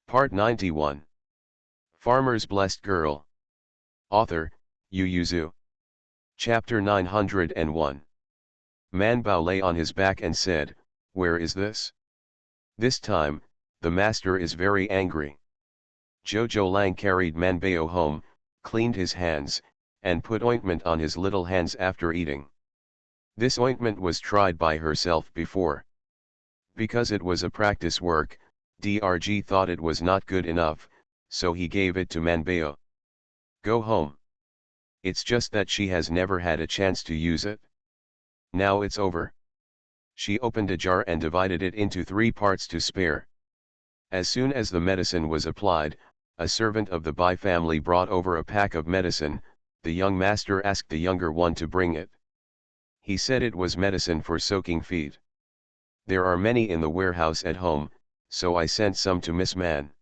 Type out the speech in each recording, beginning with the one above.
Part 91. Farmer's Blessed Girl. Author, Yu Yuzu. Chapter 901. Man Bao lay on his back and said, "Where is this? This time, the master is very angry." Jojo Lang carried Man Bao home, cleaned his hands, and put ointment on his little hands after eating. This ointment was tried by herself before. Because it was a practice work, Drg thought it was not good enough, so he gave it to Man Bao. "Go home. It's just that she has never had a chance to use it. Now it's over." She opened a jar and divided it into 3 parts to spare. As soon as the medicine was applied, a servant of the Bai family brought over a pack of medicine. The young master asked the younger one to bring it. He said it was medicine for soaking feet. "There are many in the warehouse at home, so I sent some to Miss Man."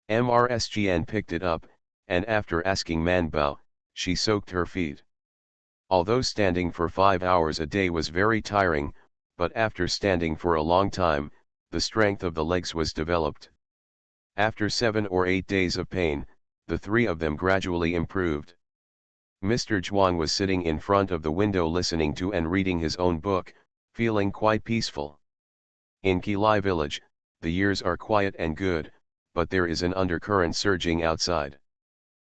Mrsgn picked it up, and after asking Man Bao, she soaked her feet. Although standing for 5 hours a day was very tiring, but after standing for a long time, the strength of the legs was developed. After 7 or 8 days of pain, the 3 of them gradually improved. Mr. Zhuang was sitting in front of the window listening to and reading his own book, feeling quite peaceful. In Qilai village, the years are quiet and good, but there is an undercurrent surging outside.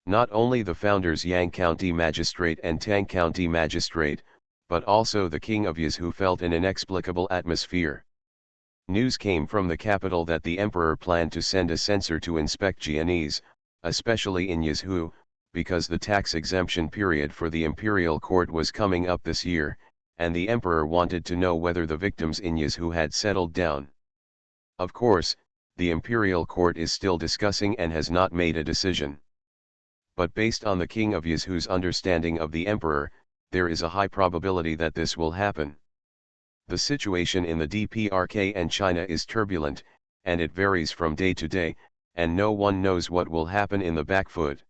Not only the founders Yang County Magistrate and Tang County Magistrate, but also the king of Yizhu felt an inexplicable atmosphere. News came from the capital that the emperor planned to send a censor to inspect Jianese, especially in Yizhu, because the tax exemption period for the imperial court was coming up this year, and the emperor wanted to know whether the victims in Yizhu had settled down. Of course, the imperial court is still discussing and has not made a decision. But based on the king of Yizhu's understanding of the emperor, there is a high probability that this will happen. The situation in the DPRK and China is turbulent, and it varies from day to day, and no one knows what will happen in the back foot.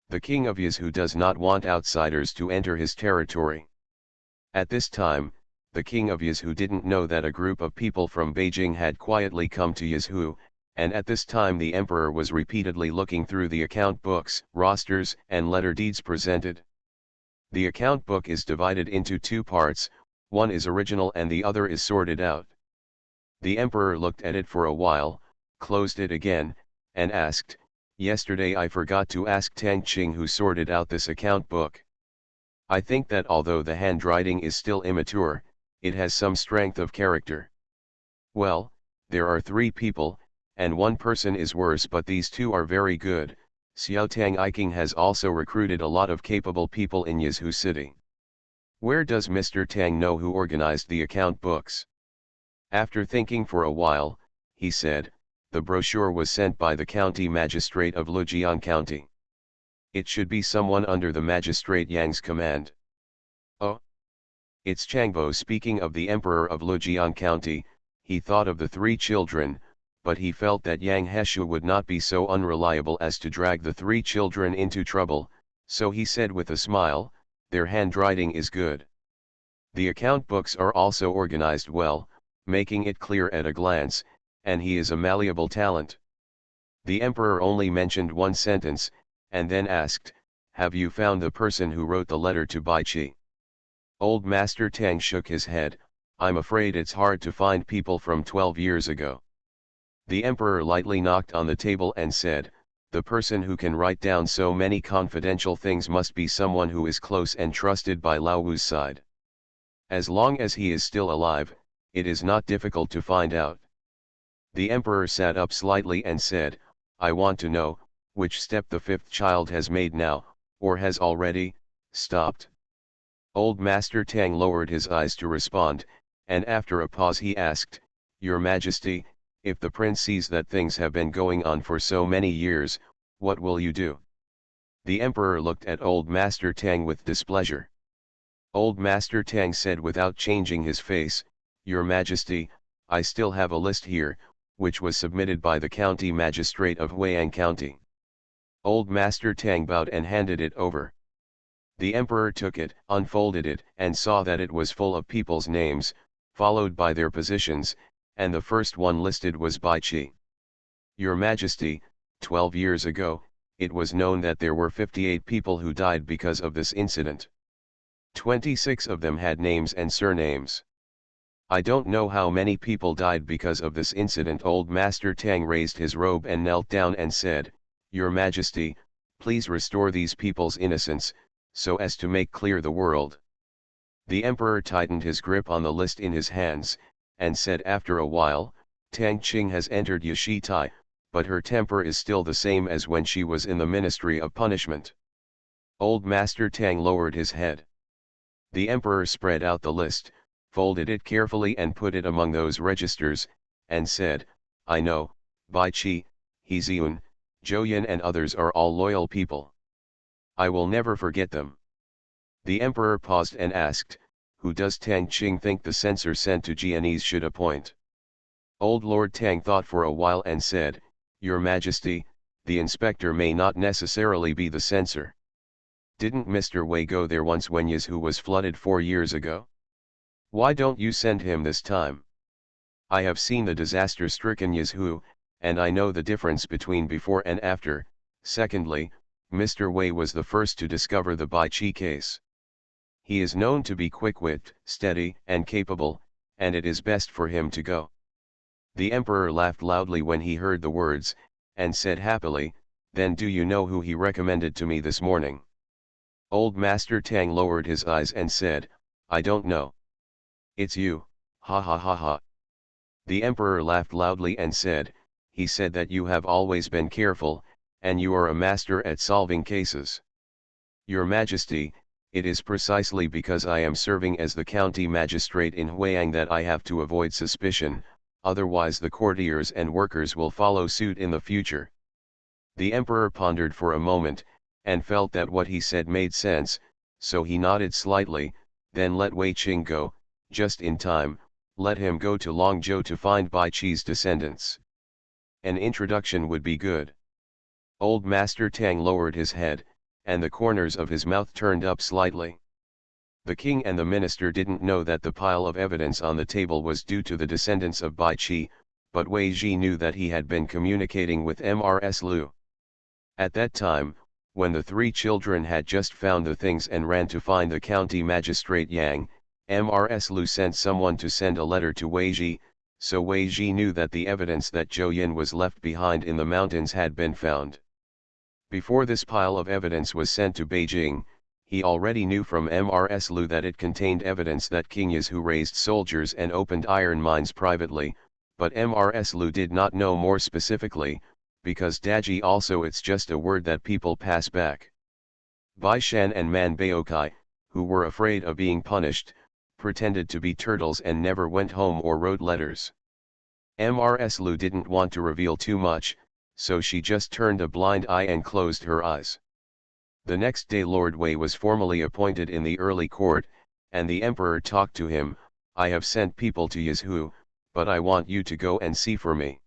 The king of Yizhu does not want outsiders to enter his territory. At this time, the king of Yizhu didn't know that a group of people from Beijing had quietly come to Yizhu, and at this time the emperor was repeatedly looking through the account books, rosters, and letter deeds presented. The account book is divided into 2 parts, one is original and the other is sorted out. The emperor looked at it for a while, closed it again, and asked, "Yesterday I forgot to ask Tang Qing who sorted out this account book. I think that although the handwriting is still immature, it has some strength of character." "Well, there are 3 people, and 1 person is worse, but these 2 are very good. Xiao Tang Iking has also recruited a lot of capable people in Yizhu City. Where does Mr. Tang know who organized the account books?" After thinking for a while, he said, "The brochure was sent by the county magistrate of Lujiang County. It should be someone under the magistrate Yang's command." "Oh? It's Changbo." Speaking of the emperor of Lujiang County, he thought of the 3 children, but he felt that Yang Heshu would not be so unreliable as to drag the 3 children into trouble, so he said with a smile, "Their handwriting is good. The account books are also organized well, making it clear at a glance, and he is a malleable talent." The emperor only mentioned 1 sentence, and then asked, "Have you found the person who wrote the letter to Bai Qi?" Old Master Tang shook his head, "I'm afraid it's hard to find people from 12 years ago." The emperor lightly knocked on the table and said, "The person who can write down so many confidential things must be someone who is close and trusted by Lao Wu's side. As long as he is still alive, it is not difficult to find out." The emperor sat up slightly and said, "I want to know, which step the 5th child has made now, or has already stopped." Old Master Tang lowered his eyes to respond, and after a pause he asked, "Your Majesty, if the prince sees that things have been going on for so many years, what will you do?" The emperor looked at Old Master Tang with displeasure. Old Master Tang said without changing his face, "Your Majesty, I still have a list here, which was submitted by the county magistrate of Huiyang County." Old Master Tang bowed and handed it over. The emperor took it, unfolded it, and saw that it was full of people's names, followed by their positions, and the first one listed was Bai Qi. Your Majesty, 12 years ago, it was known that there were 58 people who died because of this incident. 26 of them had names and surnames. I don't know how many people died because of this incident. Old Master Tang raised his robe and knelt down and said, Your Majesty, please restore these people's innocence, so as to make clear the world. The emperor tightened his grip on the list in his hands, and said after a while, Tang Qing has entered Yashitai, but her temper is still the same as when she was in the Ministry of Punishment. Old Master Tang lowered his head. The emperor spread out the list, folded it carefully and put it among those registers, and said, I know, Bai Qi, He Ziun, Zhou Yin and others are all loyal people. I will never forget them. The emperor paused and asked, Who does Tang Qing think the censor sent to Jianese should appoint? Old Lord Tang thought for a while and said, Your Majesty, the inspector may not necessarily be the censor. Didn't Mr. Wei go there once when Yazhu was flooded 4 years ago? Why don't you send him this time? I have seen the disaster-stricken Yazhu, and I know the difference between before and after. Secondly, Mr. Wei was the first to discover the Bai Qi case. He is known to be quick-witted, steady, and capable, and it is best for him to go. The emperor laughed loudly when he heard the words, and said happily, Then do you know who he recommended to me this morning? Old Master Tang lowered his eyes and said, I don't know. It's you, ha ha ha ha. The emperor laughed loudly and said, He said that you have always been careful, and you are a master at solving cases. Your Majesty, it is precisely because I am serving as the county magistrate in Huiyang that I have to avoid suspicion, otherwise the courtiers and workers will follow suit in the future. The emperor pondered for a moment, and felt that what he said made sense, so he nodded slightly, then let Wei Qing go, just in time, let him go to Longzhou to find Bai Qi's descendants. An introduction would be good. Old Master Tang lowered his head, and the corners of his mouth turned up slightly. The king and the minister didn't know that the pile of evidence on the table was due to the descendants of Bai Qi, but Wei Ji knew that he had been communicating with Mrs. Liu. At that time, when the 3 children had just found the things and ran to find the county magistrate Yang, Mrs. Liu sent someone to send a letter to Wei Ji, so Wei Ji knew that the evidence that Zhou Yin was left behind in the mountains had been found. Before this pile of evidence was sent to Beijing, he already knew from Mrs. Liu that it contained evidence that King Yazhu raised soldiers and opened iron mines privately, but Mrs. Liu did not know more specifically, because Daji also it's just a word that people pass back. Bai Shan and Man Baokai, who were afraid of being punished, pretended to be turtles and never went home or wrote letters. Mrs. Liu didn't want to reveal too much, so she just turned a blind eye and closed her eyes. The next day Lord Wei was formally appointed in the early court, and the emperor talked to him, I have sent people to Yazhu, but I want you to go and see for me.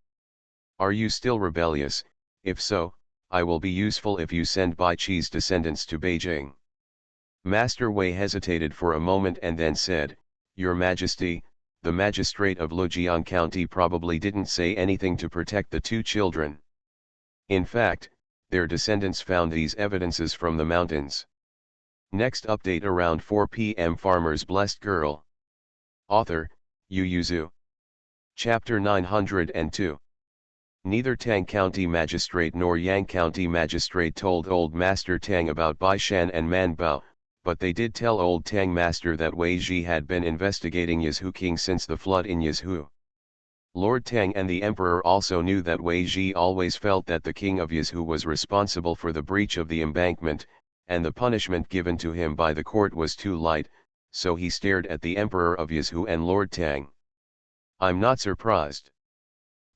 Are you still rebellious? If so, I will be useful if you send Bai Qi's descendants to Beijing. Master Wei hesitated for a moment and then said, Your Majesty, the magistrate of Lujiang County probably didn't say anything to protect the 2 children. In fact, their descendants found these evidences from the mountains. Next update around 4 p.m. Farmer's Blessed Girl. Author, Yu Yuzu. Chapter 902. Neither Tang County Magistrate nor Yang County Magistrate told Old Master Tang about Bai Shan and Man Bao, but they did tell Old Tang Master that Wei Ji had been investigating Yazhu King since the flood in Yazhu. Lord Tang and the Emperor also knew that Wei Ji always felt that the King of Yazhu was responsible for the breach of the embankment, and the punishment given to him by the court was too light, so he stared at the Emperor of Yazhu and Lord Tang. I'm not surprised.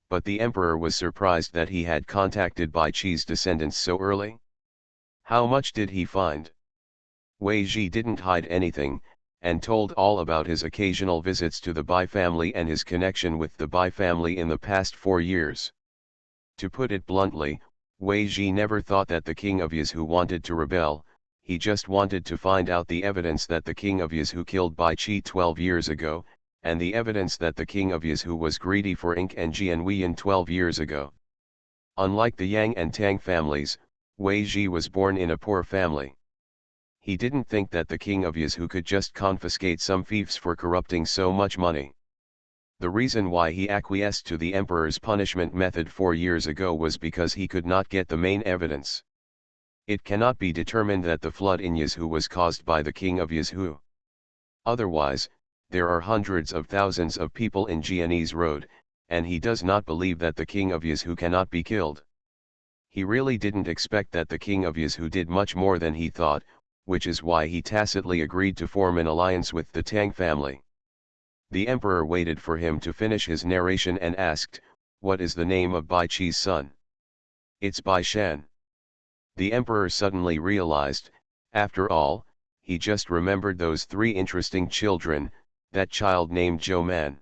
But the emperor was surprised that he had contacted Bai Qi's descendants so early. How much did he find? Wei Ji didn't hide anything, and told all about his occasional visits to the Bai family and his connection with the Bai family in the past 4 years. To put it bluntly, Wei Ji never thought that the king of Yazhu wanted to rebel, he just wanted to find out the evidence that the king of Yazhu killed Bai Qi 12 years ago, and the evidence that the king of Yazhu was greedy for ink and Jian Huiyan 12 years ago. Unlike the Yang and Tang families, Wei Ji was born in a poor family. He didn't think that the king of Yizhu could just confiscate some fiefs for corrupting so much money. The reason why he acquiesced to the emperor's punishment method 4 years ago was because he could not get the main evidence. It cannot be determined that the flood in Yizhu was caused by the king of Yizhu. Otherwise, there are hundreds of thousands of people in Jianese Road, and he does not believe that the king of Yizhu cannot be killed. He really didn't expect that the king of Yizhu did much more than he thought, which is why he tacitly agreed to form an alliance with the Tang family. The emperor waited for him to finish his narration and asked, "What is the name of Bai Qi's son?" "It's Bai Shan." The emperor suddenly realized, after all, he just remembered those 3 interesting children, that child named Zhou Man.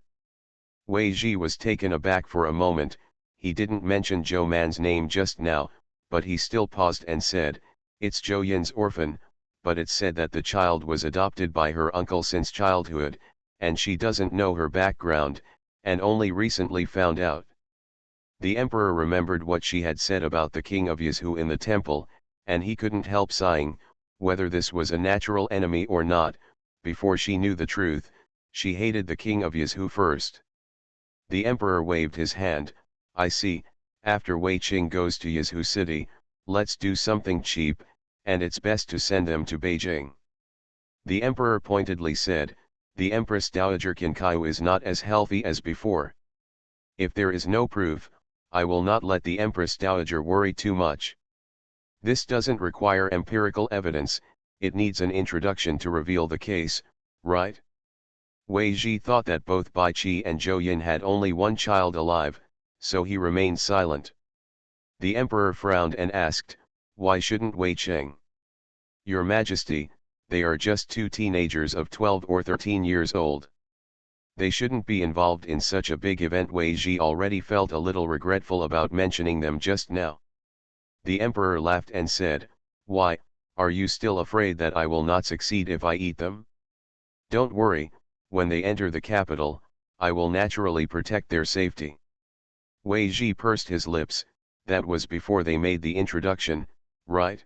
Wei Ji was taken aback for a moment. He didn't mention Zhou Man's name just now, but he still paused and said, "It's Zhou Yin's orphan, but it's said that the child was adopted by her uncle since childhood, and she doesn't know her background, and only recently found out." The emperor remembered what she had said about the king of Yizhu in the temple, and he couldn't help sighing. Whether this was a natural enemy or not, before she knew the truth, she hated the king of Yizhu first. The emperor waved his hand. "I see, after Wei Qing goes to Yizhu city, let's do something cheap, and it's best to send them to Beijing." The emperor pointedly said, "The Empress Dowager Qincai is not as healthy as before. If there is no proof, I will not let the Empress Dowager worry too much. This doesn't require empirical evidence, it needs an introduction to reveal the case, right?" Wei Ji thought that both Bai Qi and Zhou Yin had only one child alive, so he remained silent. The emperor frowned and asked, "Why shouldn't Wei Qing?" "Your Majesty, they are just 2 teenagers of 12 or 13 years old. They shouldn't be involved in such a big event." Wei Ji already felt a little regretful about mentioning them just now. The emperor laughed and said, "Why, are you still afraid that I will not succeed if I eat them? Don't worry, when they enter the capital, I will naturally protect their safety." Wei Ji pursed his lips. That was before they made the introduction, right?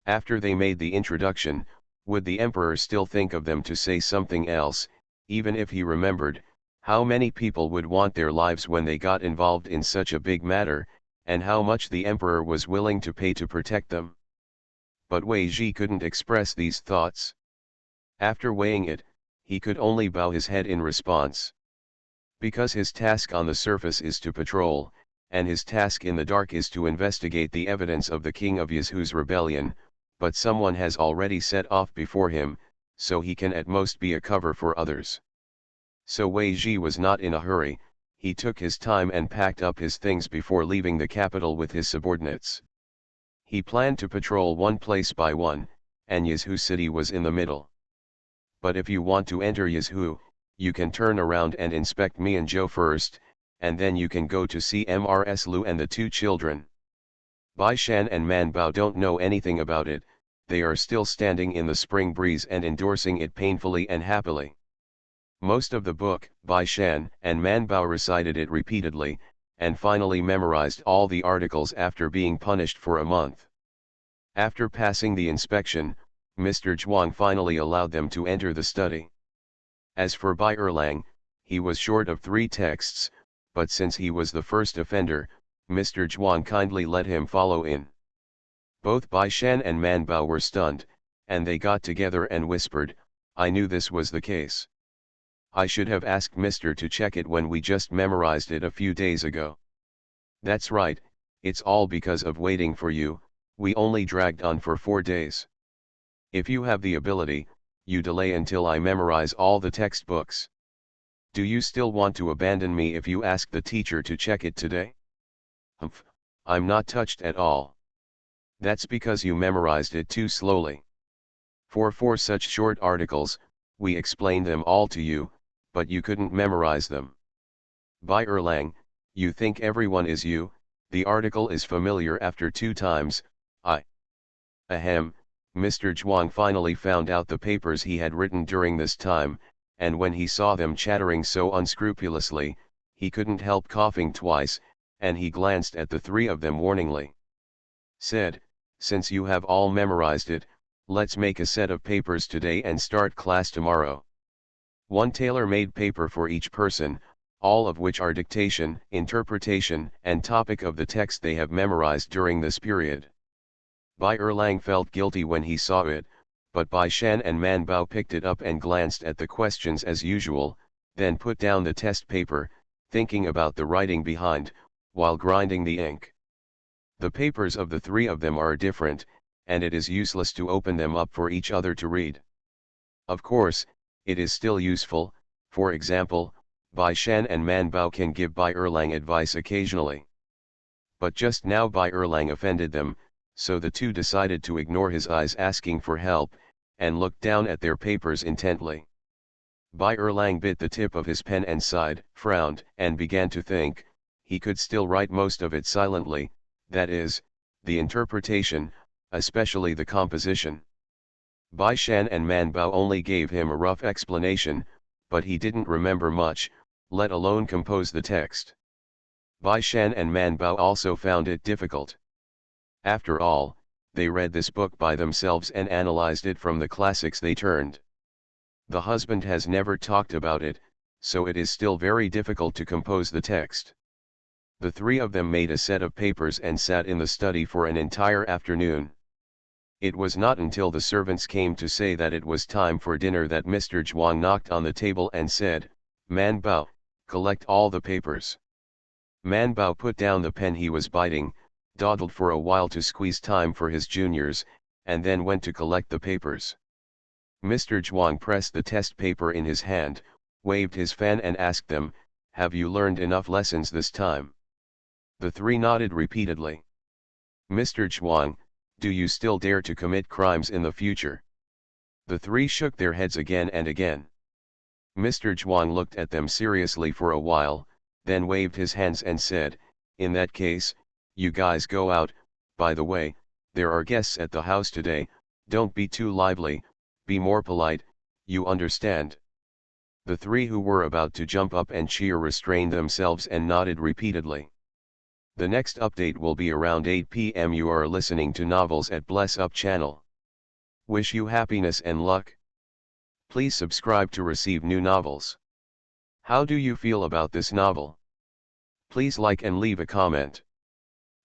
After they made the introduction, would the emperor still think of them to say something else, even if he remembered? How many people would want their lives when they got involved in such a big matter, and how much the emperor was willing to pay to protect them? But Wei Ji couldn't express these thoughts. After weighing it, he could only bow his head in response. Because his task on the surface is to patrol, and his task in the dark is to investigate the evidence of the king of Yizhu's rebellion, but someone has already set off before him, so he can at most be a cover for others. So Wei Ji was not in a hurry. He took his time and packed up his things before leaving the capital with his subordinates. He planned to patrol one place by one, and Yizhu city was in the middle. "But if you want to enter Yizhu, you can turn around and inspect Mianzhou first, and then you can go to see Mrs. Lu and the 2 children. Bai Shan and Man Bao don't know anything about it, they are still standing in the spring breeze and endorsing it painfully and happily." Most of the book, Bai Shan and Man Bao recited it repeatedly, and finally memorized all the articles after being punished for a month. After passing the inspection, Mr. Zhuang finally allowed them to enter the study. As for Bai Erlang, he was short of 3 texts, but since he was the first offender, Mr. Zhuang kindly let him follow in. Both Bai Shan and Man Bao were stunned, and they got together and whispered, "I knew this was the case. I should have asked Mr. to check it when we just memorized it a few days ago." "That's right, it's all because of waiting for you, we only dragged on for 4 days. If you have the ability, you delay until I memorize all the textbooks. Do you still want to abandon me if you ask the teacher to check it today?" "Humph, I'm not touched at all." "That's because you memorized it too slowly. For 4 such short articles, we explained them all to you, but you couldn't memorize them. Bai Erlang, you think everyone is you, the article is familiar after 2 times, I. Ahem." Mr. Zhuang finally found out the papers he had written during this time, and when he saw them chattering so unscrupulously, he couldn't help coughing twice, and he glanced at the three of them warningly. Said, since you have all memorized it, let's make a set of papers today and start class tomorrow. One tailor-made paper for each person, all of which are dictation, interpretation, and topic of the text they have memorized during this period. Bai Erlang felt guilty when he saw it, but Bai Shan and Man Bao picked it up and glanced at the questions as usual, then put down the test paper, thinking about the writing behind, while grinding the ink. The papers of the three of them are different, and it is useless to open them up for each other to read. Of course, it is still useful. For example, Bai Shan and Man Bao can give Bai Erlang advice occasionally. But just now Bai Erlang offended them, so the two decided to ignore his eyes asking for help, and looked down at their papers intently. Bai Erlang bit the tip of his pen and sighed, frowned, and began to think. He could still write most of it silently, that is, the interpretation, especially the composition. Bai Shan and Man Bao only gave him a rough explanation, but he didn't remember much, let alone compose the text. Bai Shan and Man Bao also found it difficult. After all, they read this book by themselves and analyzed it from the classics they turned. The husband has never talked about it, so it is still very difficult to compose the text. The three of them made a set of papers and sat in the study for an entire afternoon. It was not until the servants came to say that it was time for dinner that Mr. Zhuang knocked on the table and said, Man Bao, collect all the papers. Man Bao put down the pen he was biting, dawdled for a while to squeeze time for his juniors, and then went to collect the papers. Mr. Zhuang pressed the test paper in his hand, waved his fan and asked them, have you learned enough lessons this time? The three nodded repeatedly. Mr. Zhuang, do you still dare to commit crimes in the future? The three shook their heads again and again. Mr. Zhuang looked at them seriously for a while, then waved his hands and said, in that case, you guys go out. By the way, there are guests at the house today, don't be too lively, be more polite, you understand? The three who were about to jump up and cheer restrained themselves and nodded repeatedly. The next update will be around 8 p.m. You are listening to Novels at Bless Up channel. Wish you happiness and luck. Please subscribe to receive new novels. How do you feel about this novel? Please like and leave a comment.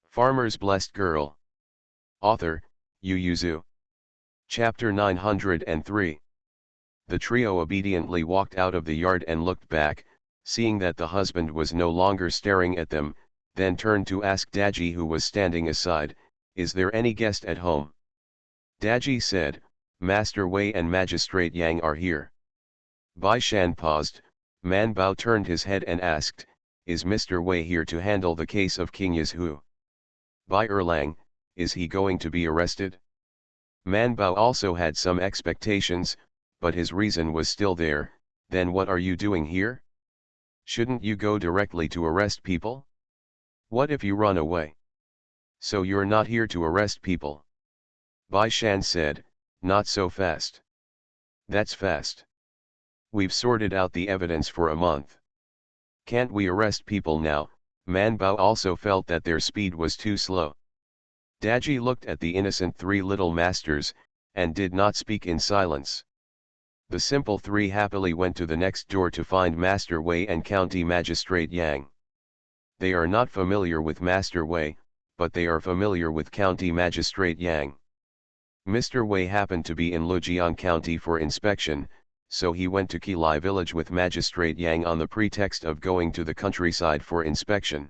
Farmer's Blessed Girl. Author, Yu Yuzu. Chapter 903. The trio obediently walked out of the yard and looked back, seeing that the husband was no longer staring at them, then turned to ask Daji, who was standing aside, is there any guest at home? Daji said, Master Wei and Magistrate Yang are here. Bai Shan paused, Man Bao turned his head and asked, is Mr. Wei here to handle the case of King Yazhu? Bai Erlang, is he going to be arrested? Man Bao also had some expectations, but his reason was still there. Then what are you doing here? Shouldn't you go directly to arrest people? What if you run away? So you're not here to arrest people? Bai Shan said, not so fast. That's fast. We've sorted out the evidence for a month. Can't we arrest people now? Man Bao also felt that their speed was too slow. Daji looked at the innocent three little masters, and did not speak in silence. The simple three happily went to the next door to find Master Wei and County Magistrate Yang. They are not familiar with Master Wei, but they are familiar with County Magistrate Yang. Mr. Wei happened to be in Lujiang County for inspection, so he went to Qilai village with Magistrate Yang on the pretext of going to the countryside for inspection.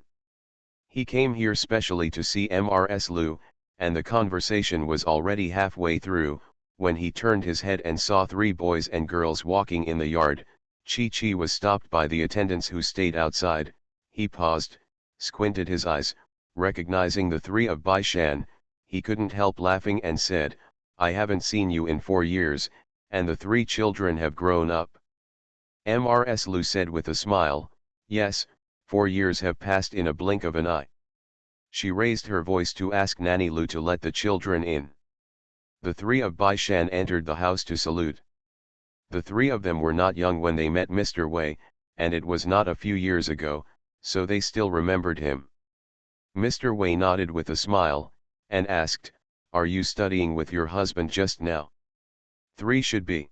He came here specially to see Mrs. Lu, and the conversation was already halfway through, when he turned his head and saw three boys and girls walking in the yard. Chi was stopped by the attendants who stayed outside. He paused, squinted his eyes, recognizing the three of Bai Shan. He couldn't help laughing and said, I haven't seen you in 4 years, and the three children have grown up. Mrs. Lu said with a smile, yes, 4 years have passed in a blink of an eye. She raised her voice to ask Nanny Lu to let the children in. The three of Bai Shan entered the house to salute. The three of them were not young when they met Mr. Wei, and it was not a few years ago, so they still remembered him. Mr. Wei nodded with a smile, and asked, "Are you studying with your husband just now?" "3 should be."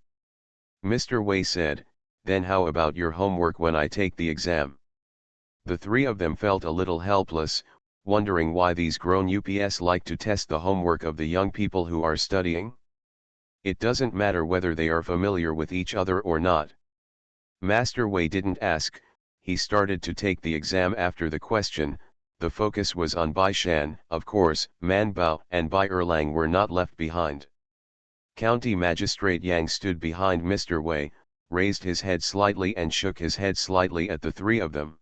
Mr. Wei said, "Then how about your homework when I take the exam?" The three of them felt a little helpless, wondering why these grown-ups like to test the homework of the young people who are studying. It doesn't matter whether they are familiar with each other or not. Master Wei didn't ask, he started to take the exam after the question. The focus was on Bai Shan, of course. Man Bao and Bai Erlang were not left behind. County Magistrate Yang stood behind Mr. Wei, raised his head slightly and shook his head slightly at the three of them.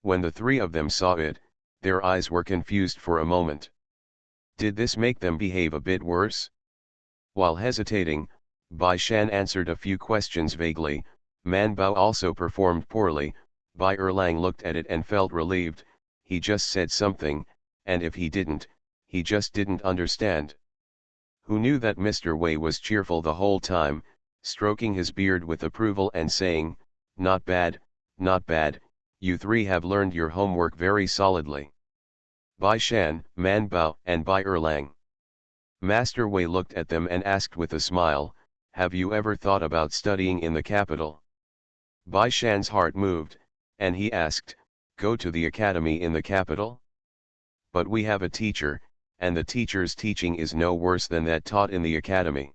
When the three of them saw it, their eyes were confused for a moment. Did this make them behave a bit worse? While hesitating, Bai Shan answered a few questions vaguely. Man Bao also performed poorly. Bai Erlang looked at it and felt relieved. He just said something, and if he didn't, he just didn't understand. Who knew that Mr. Wei was cheerful the whole time, stroking his beard with approval and saying, "Not bad, not bad, you three have learned your homework very solidly." Bai Shan, Man Bao and Bai Erlang. Master Wei looked at them and asked with a smile, "Have you ever thought about studying in the capital?" Bai Shan's heart moved, and he asked, "Go to the academy in the capital?" "But we have a teacher, and the teacher's teaching is no worse than that taught in the academy."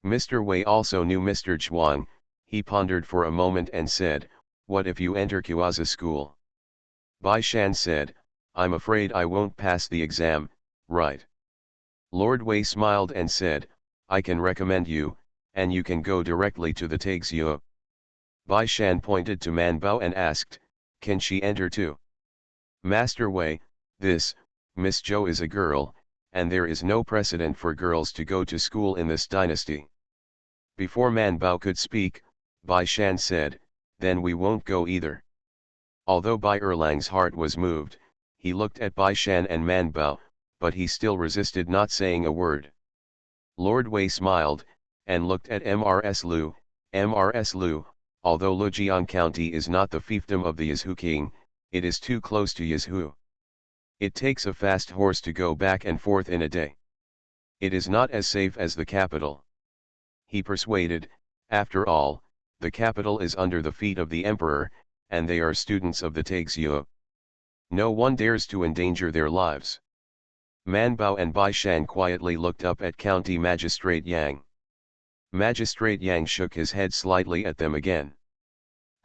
Mr. Wei also knew Mr. Zhuang. He pondered for a moment and said, "What if you enter Kuaza school?" Bai Shan said, "I'm afraid I won't pass the exam, right?" Lord Wei smiled and said, "I can recommend you, and you can go directly to the Taixue." Bai Shan pointed to Man Bao and asked, "Can she enter too?" Master Wei, Miss Zhou is a girl, and there is no precedent for girls to go to school in this dynasty. Before Man Bao could speak, Bai Shan said, "Then we won't go either." Although Bai Erlang's heart was moved, he looked at Bai Shan and Man Bao, but he still resisted not saying a word. Lord Wei smiled, and looked at Mrs. Lu. Mrs. Lu, although Lujiang County is not the fiefdom of the Yizhu king, it is too close to Yizhu. It takes a fast horse to go back and forth in a day. It is not as safe as the capital. He persuaded, after all, the capital is under the feet of the emperor, and they are students of the Taixue. No one dares to endanger their lives. Man Bao and Bai Shan quietly looked up at County Magistrate Yang. Magistrate Yang shook his head slightly at them again.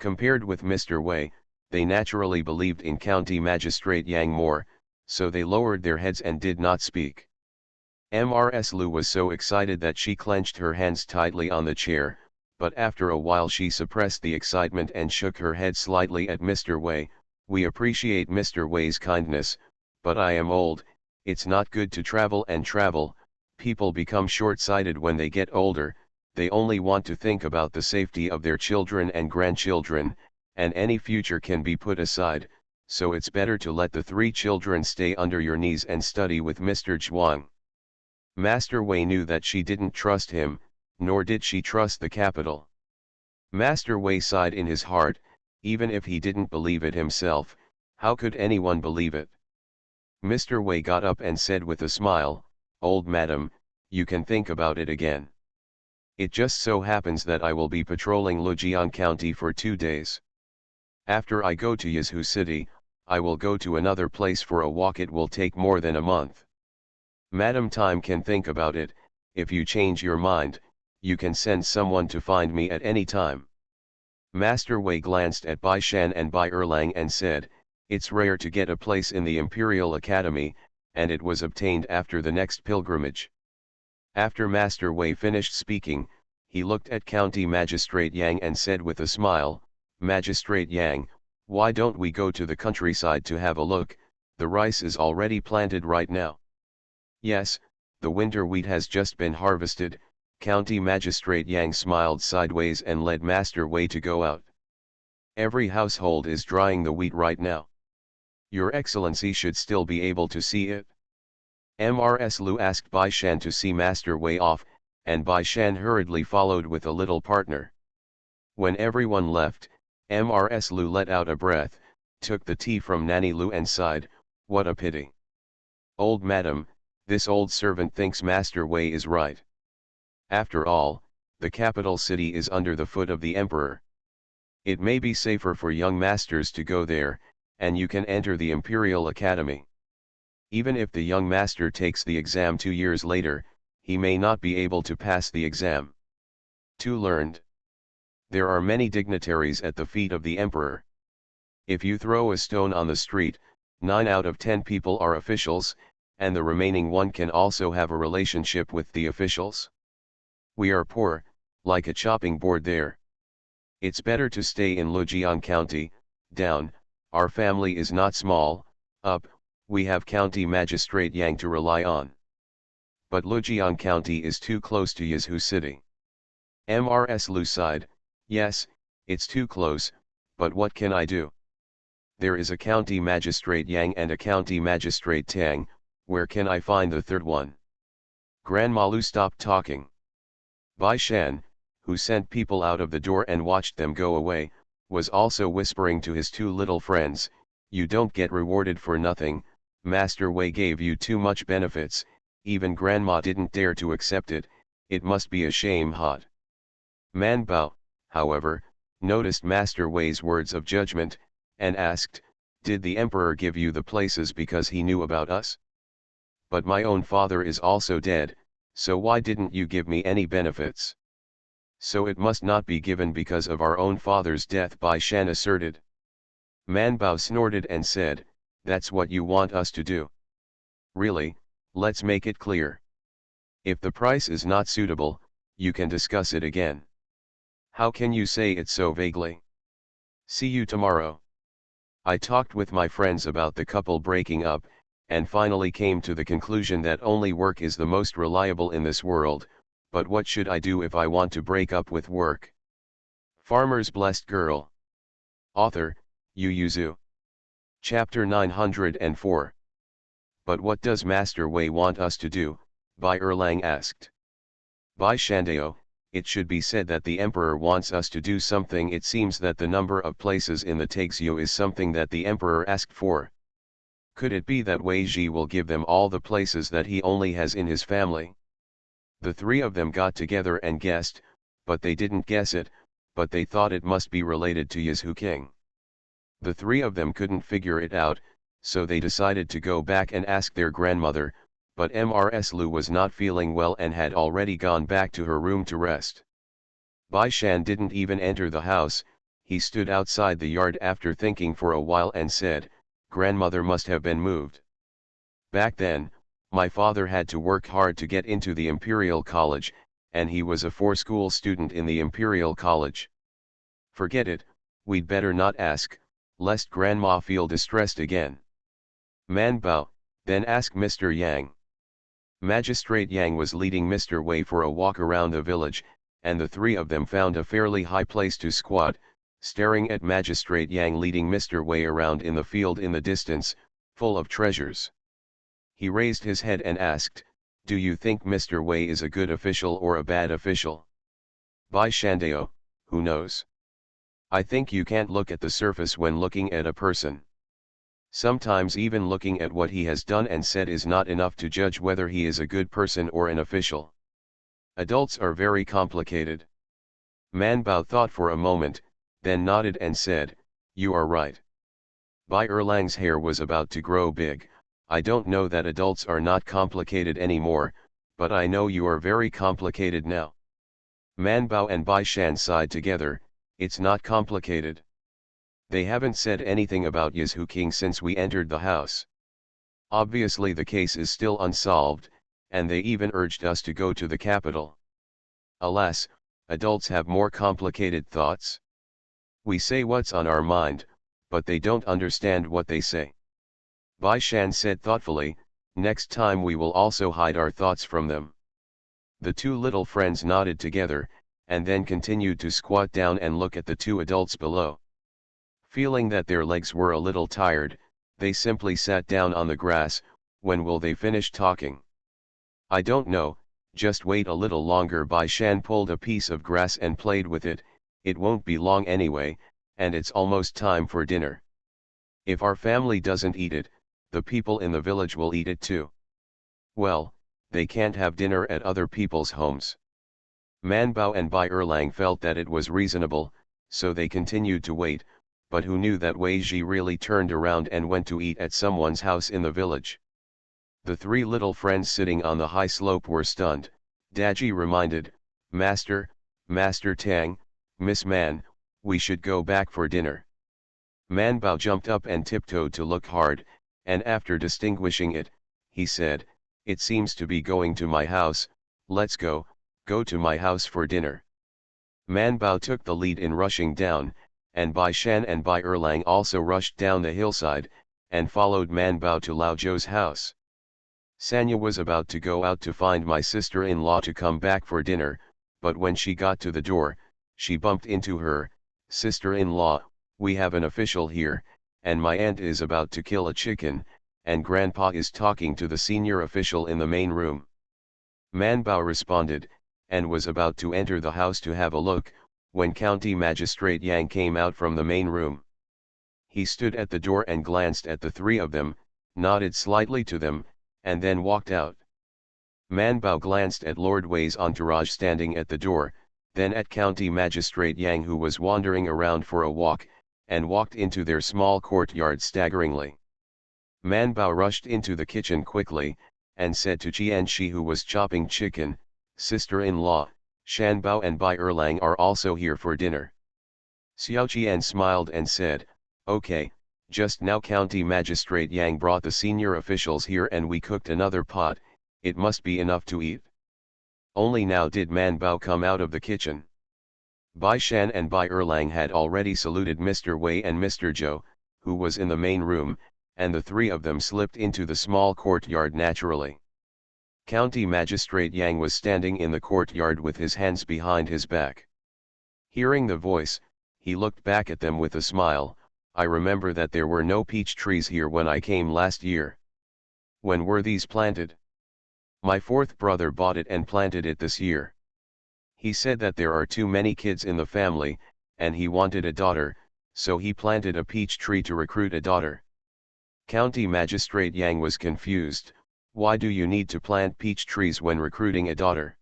Compared with Mr. Wei, they naturally believed in County Magistrate Yang more, so they lowered their heads and did not speak. Mrs. Lu was so excited that she clenched her hands tightly on the chair, but after a while she suppressed the excitement and shook her head slightly at Mr. Wei. "We appreciate Mr. Wei's kindness, but I am old. It's not good to travel and travel. People become short-sighted when they get older. They only want to think about the safety of their children and grandchildren, and any future can be put aside, so it's better to let the three children stay under your knees and study with Mr. Zhuang." Master Wei knew that she didn't trust him, nor did she trust the capital. Master Wei sighed in his heart. Even if he didn't believe it himself, how could anyone believe it? Mr. Wei got up and said with a smile, "Old madam, you can think about it again. It just so happens that I will be patrolling Lujiang County for 2 days. After I go to Yizhu City, I will go to another place for a walk. It will take more than a month. Madam Time can think about it. If you change your mind, you can send someone to find me at any time." Master Wei glanced at Bai Shan and Bai Erlang and said, "It's rare to get a place in the Imperial Academy, and it was obtained after the next pilgrimage." After Master Wei finished speaking, he looked at County Magistrate Yang and said with a smile, "Magistrate Yang, why don't we go to the countryside to have a look? The rice is already planted right now." "Yes, the winter wheat has just been harvested." County Magistrate Yang smiled sideways and led Master Wei to go out. "Every household is drying the wheat right now. Your Excellency should still be able to see it." Mrs. Lu asked Bai Shan to see Master Wei off, and Bai Shan hurriedly followed with a little partner. When everyone left, Mrs. Lu let out a breath, took the tea from Nanny Lu and sighed, What a pity. Old madam, this old servant thinks Master Wei is right. After all, the capital city is under the foot of the emperor. It may be safer for young masters to go there, and you can enter the Imperial Academy. Even if the young master takes the exam 2 years later, he may not be able to pass the exam. Too learned. There are many dignitaries at the feet of the emperor. If you throw a stone on the street, 9 out of 10 people are officials, and the remaining one can also have a relationship with the officials. We are poor, like a chopping board there. It's better to stay in Lujian County. Down, our family is not small. Up, we have County Magistrate Yang to rely on. But Lujian County is too close to Yazhu City. Mrs. Lu sighed. Yes, it's too close, but what can I do? There is a County Magistrate Yang and a County Magistrate Tang. Where can I find the third one? Grandma Lu stopped talking. Bai Shan, who sent people out of the door and watched them go away, was also whispering to his 2 little friends, you don't get rewarded for nothing, Master Wei gave you too much benefits, even Grandma didn't dare to accept it, it must be a shame hot. Man Bao, however, noticed Master Wei's words of judgment, and asked, did the emperor give you the places because he knew about us? But my own father is also dead, so why didn't you give me any benefits? So it must not be given because of our own father's death, Bai Shan asserted. Man Bao snorted and said, that's what you want us to do. Really, let's make it clear. If the price is not suitable, you can discuss it again. How can you say it so vaguely? See you tomorrow. I talked with my friends about the couple breaking up, and finally came to the conclusion that only work is the most reliable in this world, but what should I do if I want to break up with work? Farmer's Blessed Girl. Author, Yu Yuzu. Chapter 904. But what does Master Wei want us to do? Bai Erlang asked. Bai Shandao, it should be said that the emperor wants us to do something. It seems that the number of places in the Taixio is something that the emperor asked for. Could it be that Wei Ji will give them all the places that he only has in his family? The 3 of them got together and guessed, but they didn't guess it, but they thought it must be related to Yazhu King. The 3 of them couldn't figure it out, so they decided to go back and ask their grandmother, but Mrs. Lu was not feeling well and had already gone back to her room to rest. Bai Shan didn't even enter the house, he stood outside the yard after thinking for a while and said, grandmother must have been moved. Back then, my father had to work hard to get into the Imperial College, and he was a 4-school student in the Imperial College. Forget it, we'd better not ask, lest grandma feel distressed again. Man Bao, then ask Mr. Yang. Magistrate Yang was leading Mr. Wei for a walk around the village, and the 3 of them found a fairly high place to squat, staring at Magistrate Yang leading Mr. Wei around in the field in the distance, full of treasures. He raised his head and asked, do you think Mr. Wei is a good official or a bad official? Bai Shandao, who knows? I think you can't look at the surface when looking at a person. Sometimes even looking at what he has done and said is not enough to judge whether he is a good person or an official. Adults are very complicated. Man Bao thought for a moment, then nodded and said, you are right. Bai Erlang's hair was about to grow big. I don't know that adults are not complicated anymore, but I know you are very complicated now. Man Bao and Bai Shan sighed together, it's not complicated. They haven't said anything about Yazhu King since we entered the house. Obviously the case is still unsolved, and they even urged us to go to the capital. Alas, adults have more complicated thoughts. We say what's on our mind, but they don't understand what they say. Bai Shan said thoughtfully, next time we will also hide our thoughts from them. The 2 little friends nodded together, and then continued to squat down and look at the 2 adults below. Feeling that their legs were a little tired, they simply sat down on the grass. When will they finish talking? I don't know, just wait a little longer. Bai Shan pulled a piece of grass and played with it, it won't be long anyway, and it's almost time for dinner. If our family doesn't eat it, the people in the village will eat it too. Well, they can't have dinner at other people's homes. Man Bao and Bai Erlang felt that it was reasonable, so they continued to wait, but who knew that Wei Ji really turned around and went to eat at someone's house in the village. The three little friends sitting on the high slope were stunned. Daji reminded, Master Tang, Miss Man, we should go back for dinner. Man Bao jumped up and tiptoed to look hard, and after distinguishing it, he said, it seems to be going to my house, let's go to my house for dinner. Man Bao took the lead in rushing down, and Bai Shan and Bai Erlang also rushed down the hillside, and followed Man Bao to Lao Zhou's house. Sanya was about to go out to find my sister-in-law to come back for dinner, but when she got to the door, she bumped into her sister-in-law. We have an official here, and my aunt is about to kill a chicken, and Grandpa is talking to the senior official in the main room. Man Bao responded, and was about to enter the house to have a look, when County Magistrate Yang came out from the main room. He stood at the door and glanced at the three of them, nodded slightly to them, and then walked out. Man Bao glanced at Lord Wei's entourage standing at the door, then at County Magistrate Yang who was wandering around for a walk, and walked into their small courtyard staggeringly. Man Bao rushed into the kitchen quickly, and said to Qianxi who was chopping chicken, Sister-in-law, Shan Bao and Bai Erlang are also here for dinner. Xiao Qian smiled and said, okay, just now County Magistrate Yang brought the senior officials here and we cooked another pot, it must be enough to eat. Only now did Man Bao come out of the kitchen. Bai Shan and Bai Erlang had already saluted Mr. Wei and Mr. Zhou, who was in the main room, and the three of them slipped into the small courtyard naturally. County Magistrate Yang was standing in the courtyard with his hands behind his back. Hearing the voice, he looked back at them with a smile. I remember that there were no peach trees here when I came last year. When were these planted? My fourth brother bought it and planted it this year. He said that there are too many kids in the family, and he wanted a daughter, so he planted a peach tree to recruit a daughter. County Magistrate Yang was confused. Why do you need to plant peach trees when recruiting a daughter?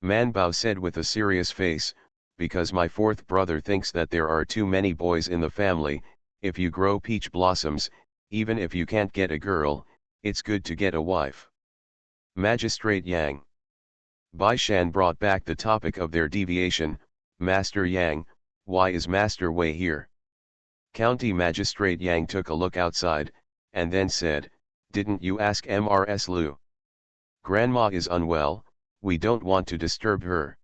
Man Bao said with a serious face, because my fourth brother thinks that there are too many boys in the family. If you grow peach blossoms, even if you can't get a girl, it's good to get a wife. Magistrate Yang. Bai Shan brought back the topic of their deviation. Master Yang, why is Master Wei here? County Magistrate Yang took a look outside, and then said, didn't you ask Mrs. Lu? Grandma is unwell, we don't want to disturb her.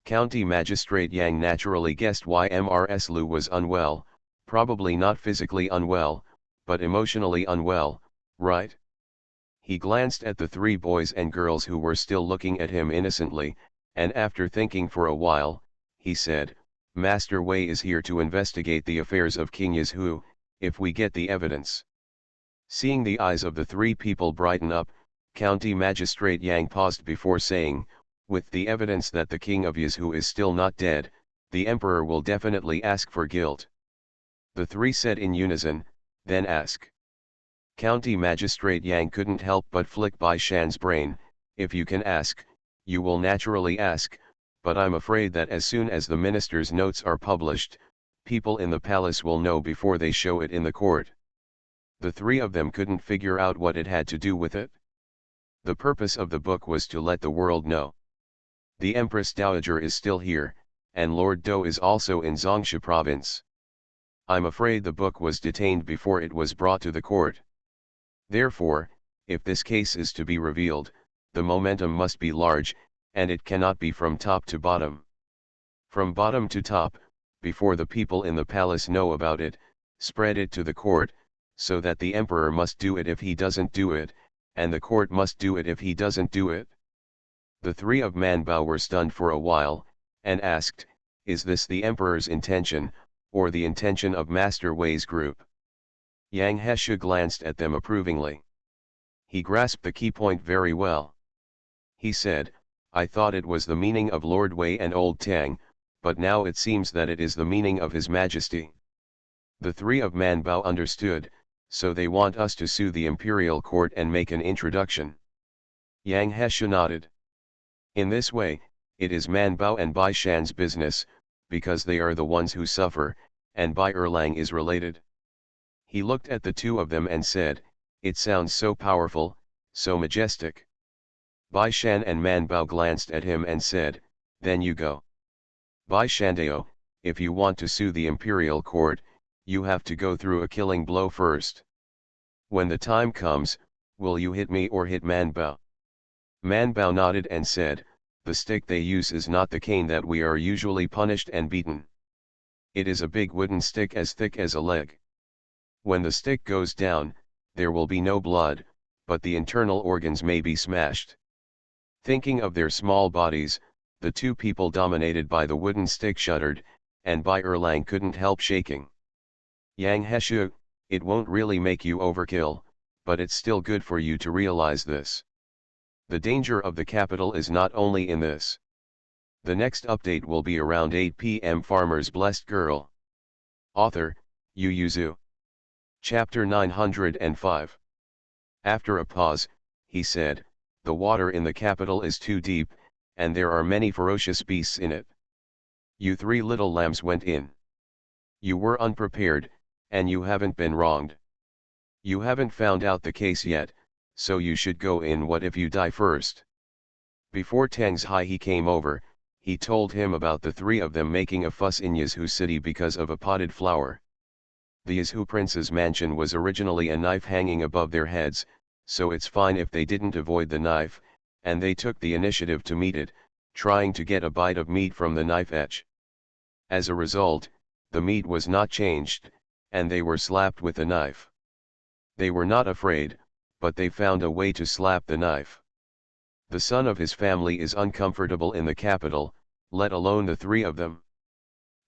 County Magistrate Yang naturally guessed why Mrs. Lu was unwell, probably not physically unwell, but emotionally unwell, right? He glanced at the three boys and girls who were still looking at him innocently, and after thinking for a while, he said, Master Wei is here to investigate the affairs of King Yizhu, if we get the evidence. Seeing the eyes of the three people brighten up, County Magistrate Yang paused before saying, with the evidence that the King of Yizhu is still not dead, the Emperor will definitely ask for guilt. The three said in unison, then ask. County Magistrate Yang couldn't help but flick Bai Shan's brain, if you can ask, you will naturally ask, but I'm afraid that as soon as the minister's notes are published, people in the palace will know before they show it in the court. The three of them couldn't figure out what it had to do with it. The purpose of the book was to let the world know. The Empress Dowager is still here, and Lord Do is also in Zhongsha province. I'm afraid the book was detained before it was brought to the court. Therefore, if this case is to be revealed, the momentum must be large, and it cannot be from top to bottom. From bottom to top, before the people in the palace know about it, spread it to the court, so that the emperor must do it if he doesn't do it, and the court must do it if he doesn't do it. The three of Man Bao were stunned for a while, and asked, is this the emperor's intention, or the intention of Master Wei's group? Yang Hesha glanced at them approvingly. He grasped the key point very well. He said, I thought it was the meaning of Lord Wei and Old Tang, but now it seems that it is the meaning of His Majesty. The three of Man Bao understood, so they want us to sue the imperial court and make an introduction. Yang Hesha nodded. In this way, it is Man Bao and Bai Shan's business, because they are the ones who suffer, and Bai Erlang is related. He looked at the two of them and said, "It sounds so powerful, so majestic." Bai Shan and Man Bao glanced at him and said, "Then you go." Bai Shandao, if you want to sue the imperial court, you have to go through a killing blow first. When the time comes, will you hit me or hit Man Bao? Man Bao nodded and said, "The stick they use is not the cane that we are usually punished and beaten. It is a big wooden stick as thick as a leg. When the stick goes down, there will be no blood, but the internal organs may be smashed." Thinking of their small bodies, the two people dominated by the wooden stick shuddered, and Bai Erlang couldn't help shaking. "Yang Heshu, it won't really make you overkill, but it's still good for you to realize this. The danger of the capital is not only in this. The next update will be around 8 p.m. Farmer's Blessed Girl. Author, Yu Yuzu. Chapter 905. After a pause, he said, "The water in the capital is too deep, and there are many ferocious beasts in it. You three little lambs went in. You were unprepared, and you haven't been wronged. You haven't found out the case yet, so you should go in. What if you die first?" Before Tang's Hai came over, he told him about the three of them making a fuss in Yazhu city because of a potted flower. The Yazhu prince's mansion was originally a knife hanging above their heads, so it's fine if they didn't avoid the knife, and they took the initiative to meet it, trying to get a bite of meat from the knife edge. As a result, the meat was not changed, and they were slapped with the knife. They were not afraid, but they found a way to slap the knife. The son of his family is uncomfortable in the capital, let alone the three of them.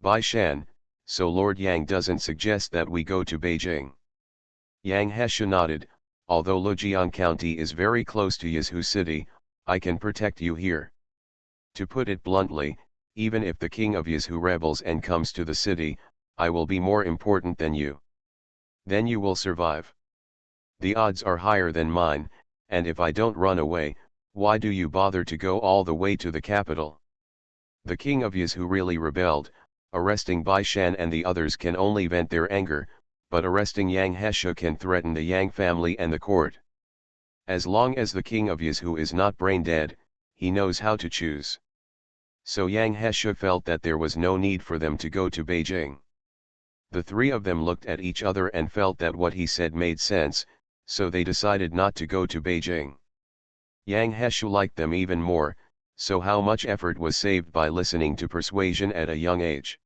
Bai Shan, so Lord Yang doesn't suggest that we go to Beijing. Yang Hesha nodded, "Although Lujiang County is very close to Yazhu city, I can protect you here. To put it bluntly, even if the king of Yazhu rebels and comes to the city, I will be more important than you. Then you will survive. The odds are higher than mine, and if I don't run away, why do you bother to go all the way to the capital?" The king of Yazhu really rebelled. Arresting Bai Shan and the others can only vent their anger, but arresting Yang Hesha can threaten the Yang family and the court. As long as the king of Yazhu is not brain dead, he knows how to choose. So Yang Hesha felt that there was no need for them to go to Beijing. The three of them looked at each other and felt that what he said made sense, so they decided not to go to Beijing. Yang Hesha liked them even more, so how much effort was saved by listening to persuasion at a young age.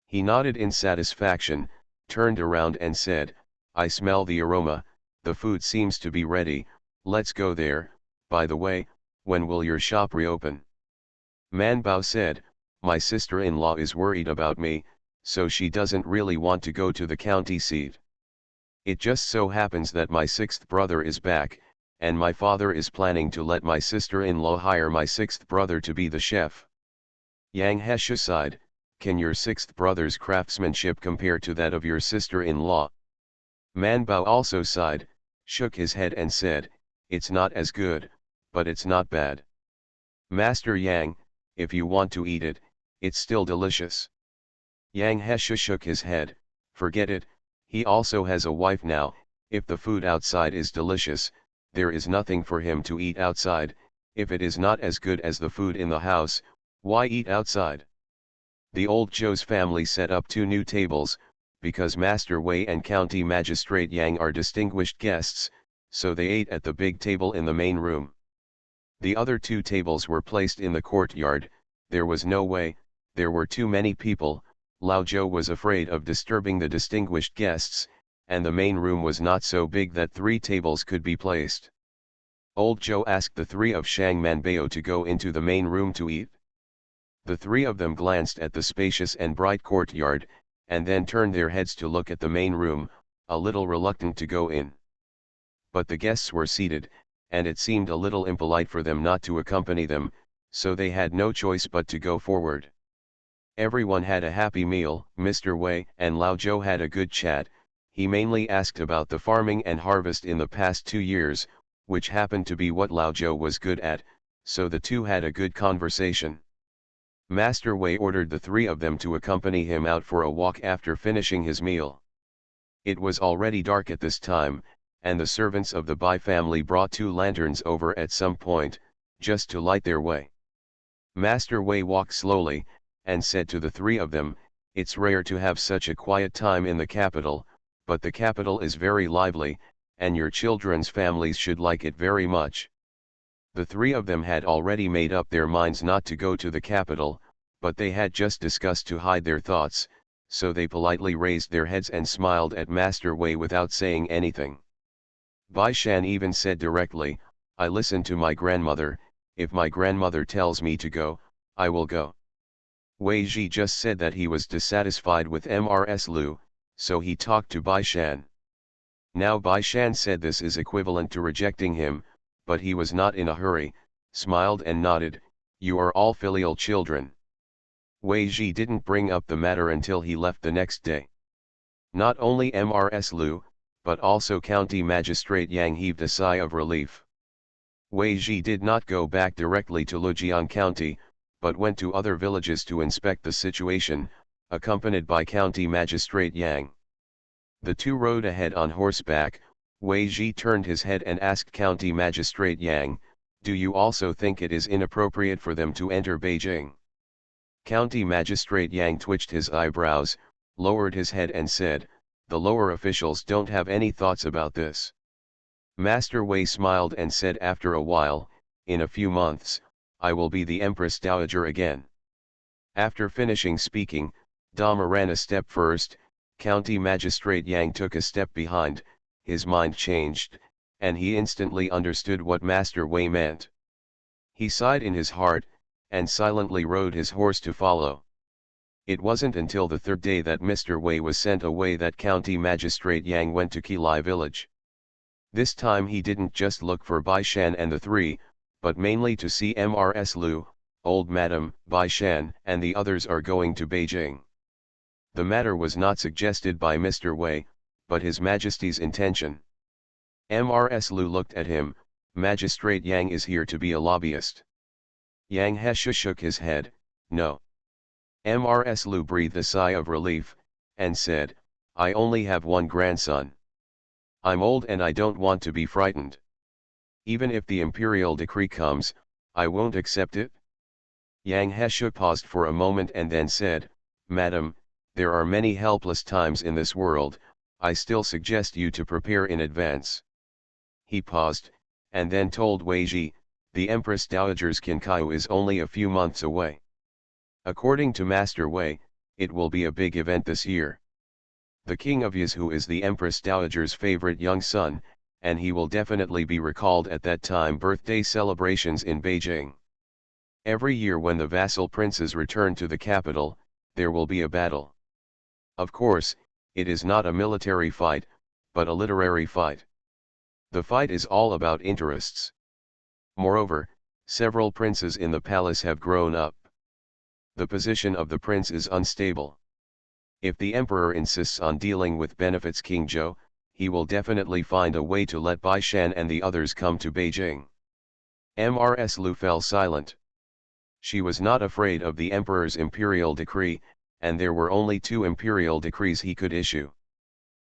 He nodded in satisfaction, turned around and said, "I smell the aroma, the food seems to be ready, let's go there. By the way, when will your shop reopen?" Man Bao said, "My sister-in-law is worried about me, so she doesn't really want to go to the county seat. It just so happens that my sixth brother is back, and my father is planning to let my sister-in-law hire my sixth brother to be the chef." Yang Hesha sighed, "Can your sixth brother's craftsmanship compare to that of your sister-in-law?" Man Bao also sighed, shook his head and said, "It's not as good, but it's not bad. Master Yang, if you want to eat it, it's still delicious." Yang Hesha shook his head, "Forget it, he also has a wife now. If the food outside is delicious, there is nothing for him to eat outside. If it is not as good as the food in the house, why eat outside?" The old Zhou's family set up 2 new tables, because Master Wei and County Magistrate Yang are distinguished guests, so they ate at the big table in the main room. The other 2 tables were placed in the courtyard. There was no way, there were too many people. Lao Zhou was afraid of disturbing the distinguished guests, and the main room was not so big that 3 tables could be placed. Old Zhou asked the 3 of Shang Manbao to go into the main room to eat. The 3 of them glanced at the spacious and bright courtyard, and then turned their heads to look at the main room, a little reluctant to go in. But the guests were seated, and it seemed a little impolite for them not to accompany them, so they had no choice but to go forward. Everyone had a happy meal. Mr. Wei and Lao Zhou had a good chat. he mainly asked about the farming and harvest in the past 2 years, which happened to be what Lao Zhou was good at, so the two had a good conversation. Master Wei ordered the three of them to accompany him out for a walk after finishing his meal. It was already dark at this time, and the servants of the Bai family brought 2 lanterns over at some point, just to light their way. Master Wei walked slowly, and said to the three of them, "It's rare to have such a quiet time in the capital, but the capital is very lively, and your children's families should like it very much." The three of them had already made up their minds not to go to the capital, but they had just discussed to hide their thoughts, so they politely raised their heads and smiled at Master Wei without saying anything. Bai Shan even said directly, "I listen to my grandmother, if my grandmother tells me to go, I will go." Wei Ji just said that he was dissatisfied with Mrs. Liu, so he talked to Bai Shan. Now Bai Shan said this is equivalent to rejecting him, but he was not in a hurry, smiled and nodded, "You are all filial children." Wei Ji didn't bring up the matter until he left the next day. Not only Mrs. Liu, but also County Magistrate Yang heaved a sigh of relief. Wei Ji did not go back directly to Lujiang County, but went to other villages to inspect the situation, accompanied by County Magistrate Yang. The two rode ahead on horseback. Wei Ji turned his head and asked County Magistrate Yang, "Do you also think it is inappropriate for them to enter Beijing?" County Magistrate Yang twitched his eyebrows, lowered his head and said, "The lower officials don't have any thoughts about this." Master Wei smiled and said after a while, "In a few months, I will be the Empress Dowager again." After finishing speaking, Dama ran a step first, County Magistrate Yang took a step behind, his mind changed, and he instantly understood what Master Wei meant. He sighed in his heart, and silently rode his horse to follow. It wasn't until the third day that Mr. Wei was sent away that County Magistrate Yang went to Qilai village. This time he didn't just look for Bai Shan and the three, but mainly to see Mrs. Liu, old Madam, Bai Shan and the others are going to Beijing. The matter was not suggested by Mr. Wei, but His Majesty's intention. Mrs. Liu looked at him, "Magistrate Yang is here to be a lobbyist." Yang Hesha shook his head, "No." Mrs. Liu breathed a sigh of relief, and said, "I only have one grandson. I'm old and I don't want to be frightened. Even if the imperial decree comes, I won't accept it." Yang Hesha paused for a moment and then said, "Madam, there are many helpless times in this world, I still suggest you to prepare in advance." He paused, and then told Wei Ji, "The Empress Dowager's Kinkaio is only a few months away. According to Master Wei, it will be a big event this year. The King of Yazhu is the Empress Dowager's favorite young son, and he will definitely be recalled at that time birthday celebrations in Beijing. Every year when the vassal princes return to the capital, there will be a battle. Of course, it is not a military fight, but a literary fight. The fight is all about interests. Moreover, several princes in the palace have grown up. The position of the prince is unstable. If the emperor insists on dealing with benefits King Zhou, he will definitely find a way to let Bai Shan and the others come to Beijing." Mrs. Liu fell silent. She was not afraid of the emperor's imperial decree, and there were only 2 imperial decrees he could issue.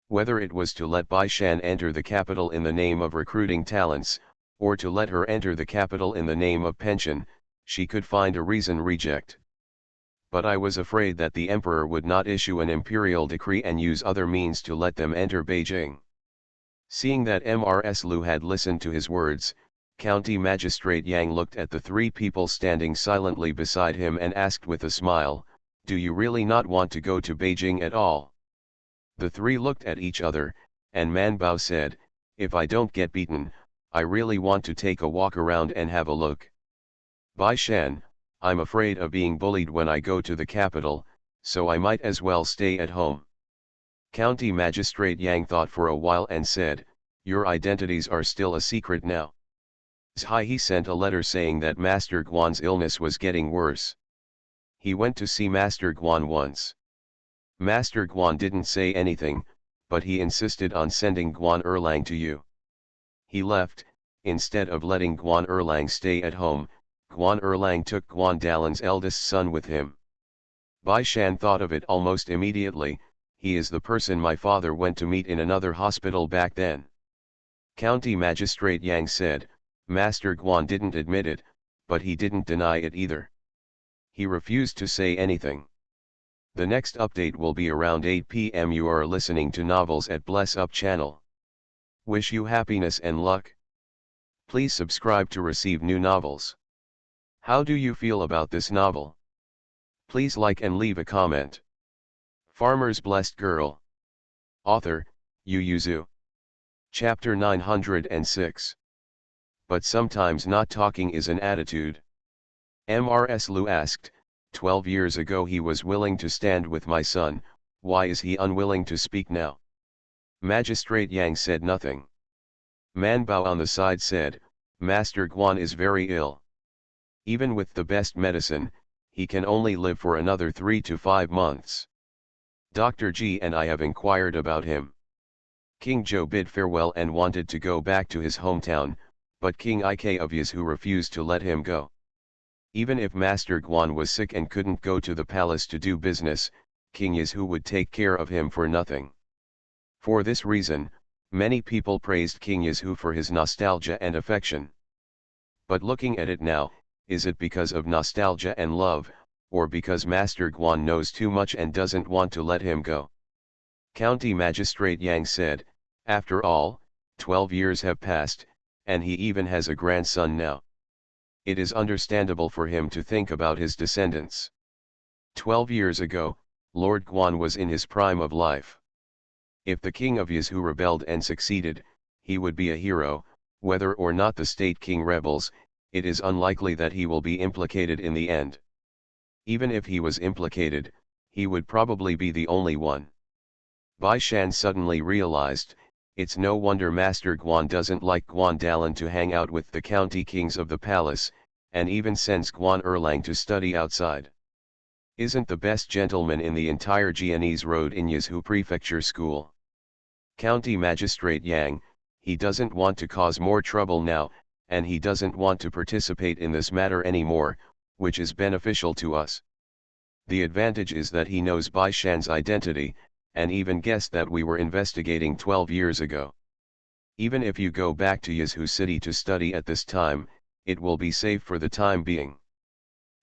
Whether it was to let Bai Shan enter the capital in the name of recruiting talents, or to let her enter the capital in the name of pension, she could find a reason reject. But I was afraid that the emperor would not issue an imperial decree and use other means to let them enter Beijing. Seeing that Mrs. Liu had listened to his words, County Magistrate Yang looked at the 3 people standing silently beside him and asked with a smile, "Do you really not want to go to Beijing at all?" The 3 looked at each other, and Man Bao said, "If I don't get beaten, I really want to take a walk around and have a look. Bai Shan, I'm afraid of being bullied when I go to the capital, so I might as well stay at home." County Magistrate Yang thought for a while and said, "Your identities are still a secret now." He sent a letter saying that Master Guan's illness was getting worse. He went to see Master Guan once. Master Guan didn't say anything, but he insisted on sending Guan Erlang to you. He left. Instead of letting Guan Erlang stay at home, Guan Erlang took Guan Dalan's eldest son with him. Bai Shan thought of it almost immediately. He is the person my father went to meet in another hospital back then. County Magistrate Yang said, Master Guan didn't admit it, but he didn't deny it either. He refused to say anything. The next update will be around 8 p.m. You are listening to Novels at Bless Up channel. Wish you happiness and luck. Please subscribe to receive new novels. How do you feel about this novel? Please like and leave a comment. Farmer's Blessed Girl. Author, Yu Yuzu. Chapter 906. But sometimes not talking is an attitude. Mrs. Lu asked, 12 years ago he was willing to stand with my son, why is he unwilling to speak now? Magistrate Yang said nothing. Man Bao on the side said, Master Guan is very ill. Even with the best medicine, he can only live for another 3 to 5 months. Dr. Ji and I have inquired about him. King Zhou bid farewell and wanted to go back to his hometown, but King Ik of Yizhu refused to let him go. Even if Master Guan was sick and couldn't go to the palace to do business, King Yizhu would take care of him for nothing. For this reason, many people praised King Yizhu for his nostalgia and affection. But looking at it now, is it because of nostalgia and love, or because Master Guan knows too much and doesn't want to let him go? County Magistrate Yang said, after all, 12 years have passed, and he even has a grandson now. It is understandable for him to think about his descendants. 12 years ago, Lord Guan was in his prime of life. If the king of Yizhu rebelled and succeeded, he would be a hero. Whether or not the state king rebels, it is unlikely that he will be implicated in the end. Even if he was implicated, he would probably be the only one. Bai Shan suddenly realized, it's no wonder Master Guan doesn't like Guan Dalan to hang out with the county kings of the palace, and even sends Guan Erlang to study outside. Isn't the best gentleman in the entire Jianese Road in Yizhu Prefecture School. County Magistrate Yang, he doesn't want to cause more trouble now, and he doesn't want to participate in this matter anymore, which is beneficial to us. The advantage is that he knows Bai Shan's identity, and even guessed that we were investigating 12 years ago. Even if you go back to Yizhu City to study at this time, it will be safe for the time being.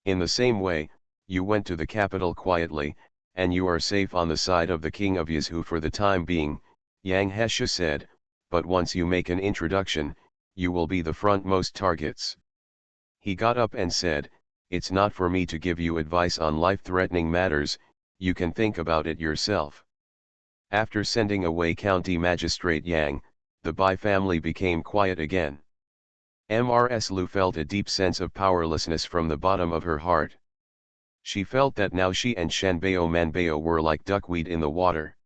In the same way, you went to the capital quietly, and you are safe on the side of the king of Yizhu for the time being, Yang Hesha said, but once you make an introduction, you will be the frontmost targets. He got up and said, it's not for me to give you advice on life-threatening matters, you can think about it yourself. After sending away County Magistrate Yang, the Bai family became quiet again. Mrs. Lu felt a deep sense of powerlessness from the bottom of her heart. She felt that now she and Shanbao Manbao were like duckweed in the water.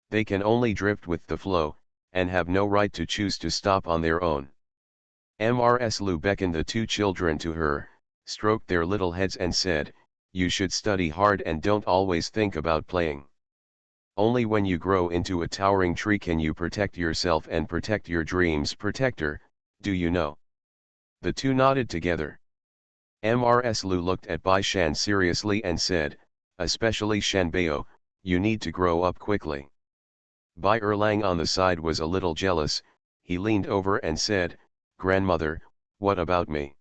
They can only drift with the flow, and have no right to choose to stop on their own. Mrs. Lu beckoned the two children to her, stroked their little heads and said, you should study hard and don't always think about playing. Only when you grow into a towering tree can you protect yourself and protect your dreams. Protector, do you know? The two nodded together. Mrs. Lu looked at Bai Shan seriously and said, especially Shanbao, you need to grow up quickly. Bai Erlang on the side was a little jealous. He leaned over and said, grandmother, what about me?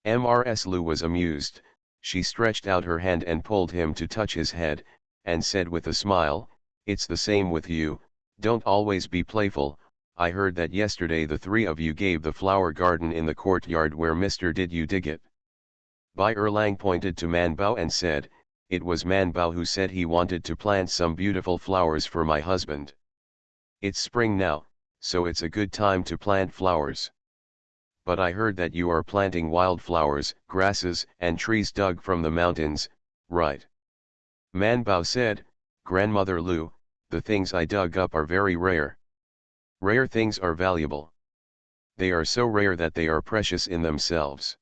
Mrs. Lu was amused. She stretched out her hand and pulled him to touch his head, and said with a smile, it's the same with you, don't always be playful. I heard that yesterday the three of you gave the flower garden in the courtyard where Mr. Did you dig it? Bai Erlang pointed to Man Bao and said, it was Man Bao who said he wanted to plant some beautiful flowers for my husband. It's spring now, so it's a good time to plant flowers. But I heard that you are planting wildflowers, grasses, and trees dug from the mountains, right? Man Bao said, Grandmother Lu, the things I dug up are very rare. Rare things are valuable. They are so rare that they are precious in themselves.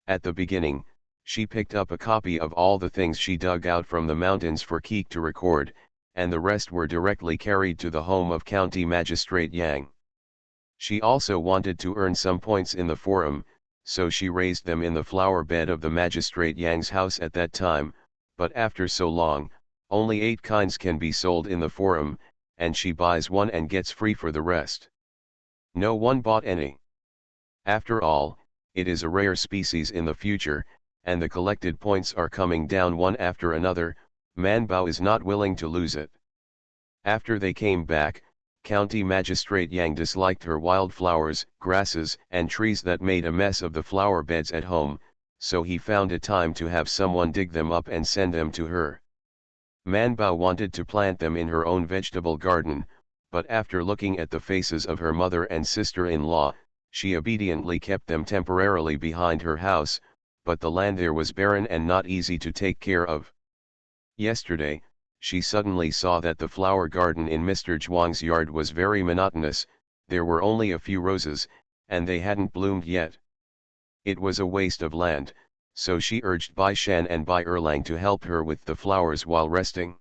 At the beginning, she picked up a copy of all the things she dug out from the mountains for Keek to record, and the rest were directly carried to the home of County Magistrate Yang. She also wanted to earn some points in the forum, so she raised them in the flower bed of the Magistrate Yang's house at that time, but after so long, only 8 kinds can be sold in the forum, and she buys one and gets free for the rest. No one bought any. After all, it is a rare species in the future, and the collected points are coming down one after another. Man Bao is not willing to lose it. After they came back, County Magistrate Yang disliked her wildflowers, grasses, and trees that made a mess of the flower beds at home, so he found it time to have someone dig them up and send them to her. Man Bao wanted to plant them in her own vegetable garden, but after looking at the faces of her mother and sister-in-law, she obediently kept them temporarily behind her house, but the land there was barren and not easy to take care of. Yesterday, she suddenly saw that the flower garden in Mr. Zhuang's yard was very monotonous. There were only a few roses, and they hadn't bloomed yet. It was a waste of land, so she urged Bai Shan and Bai Erlang to help her with the flowers while resting.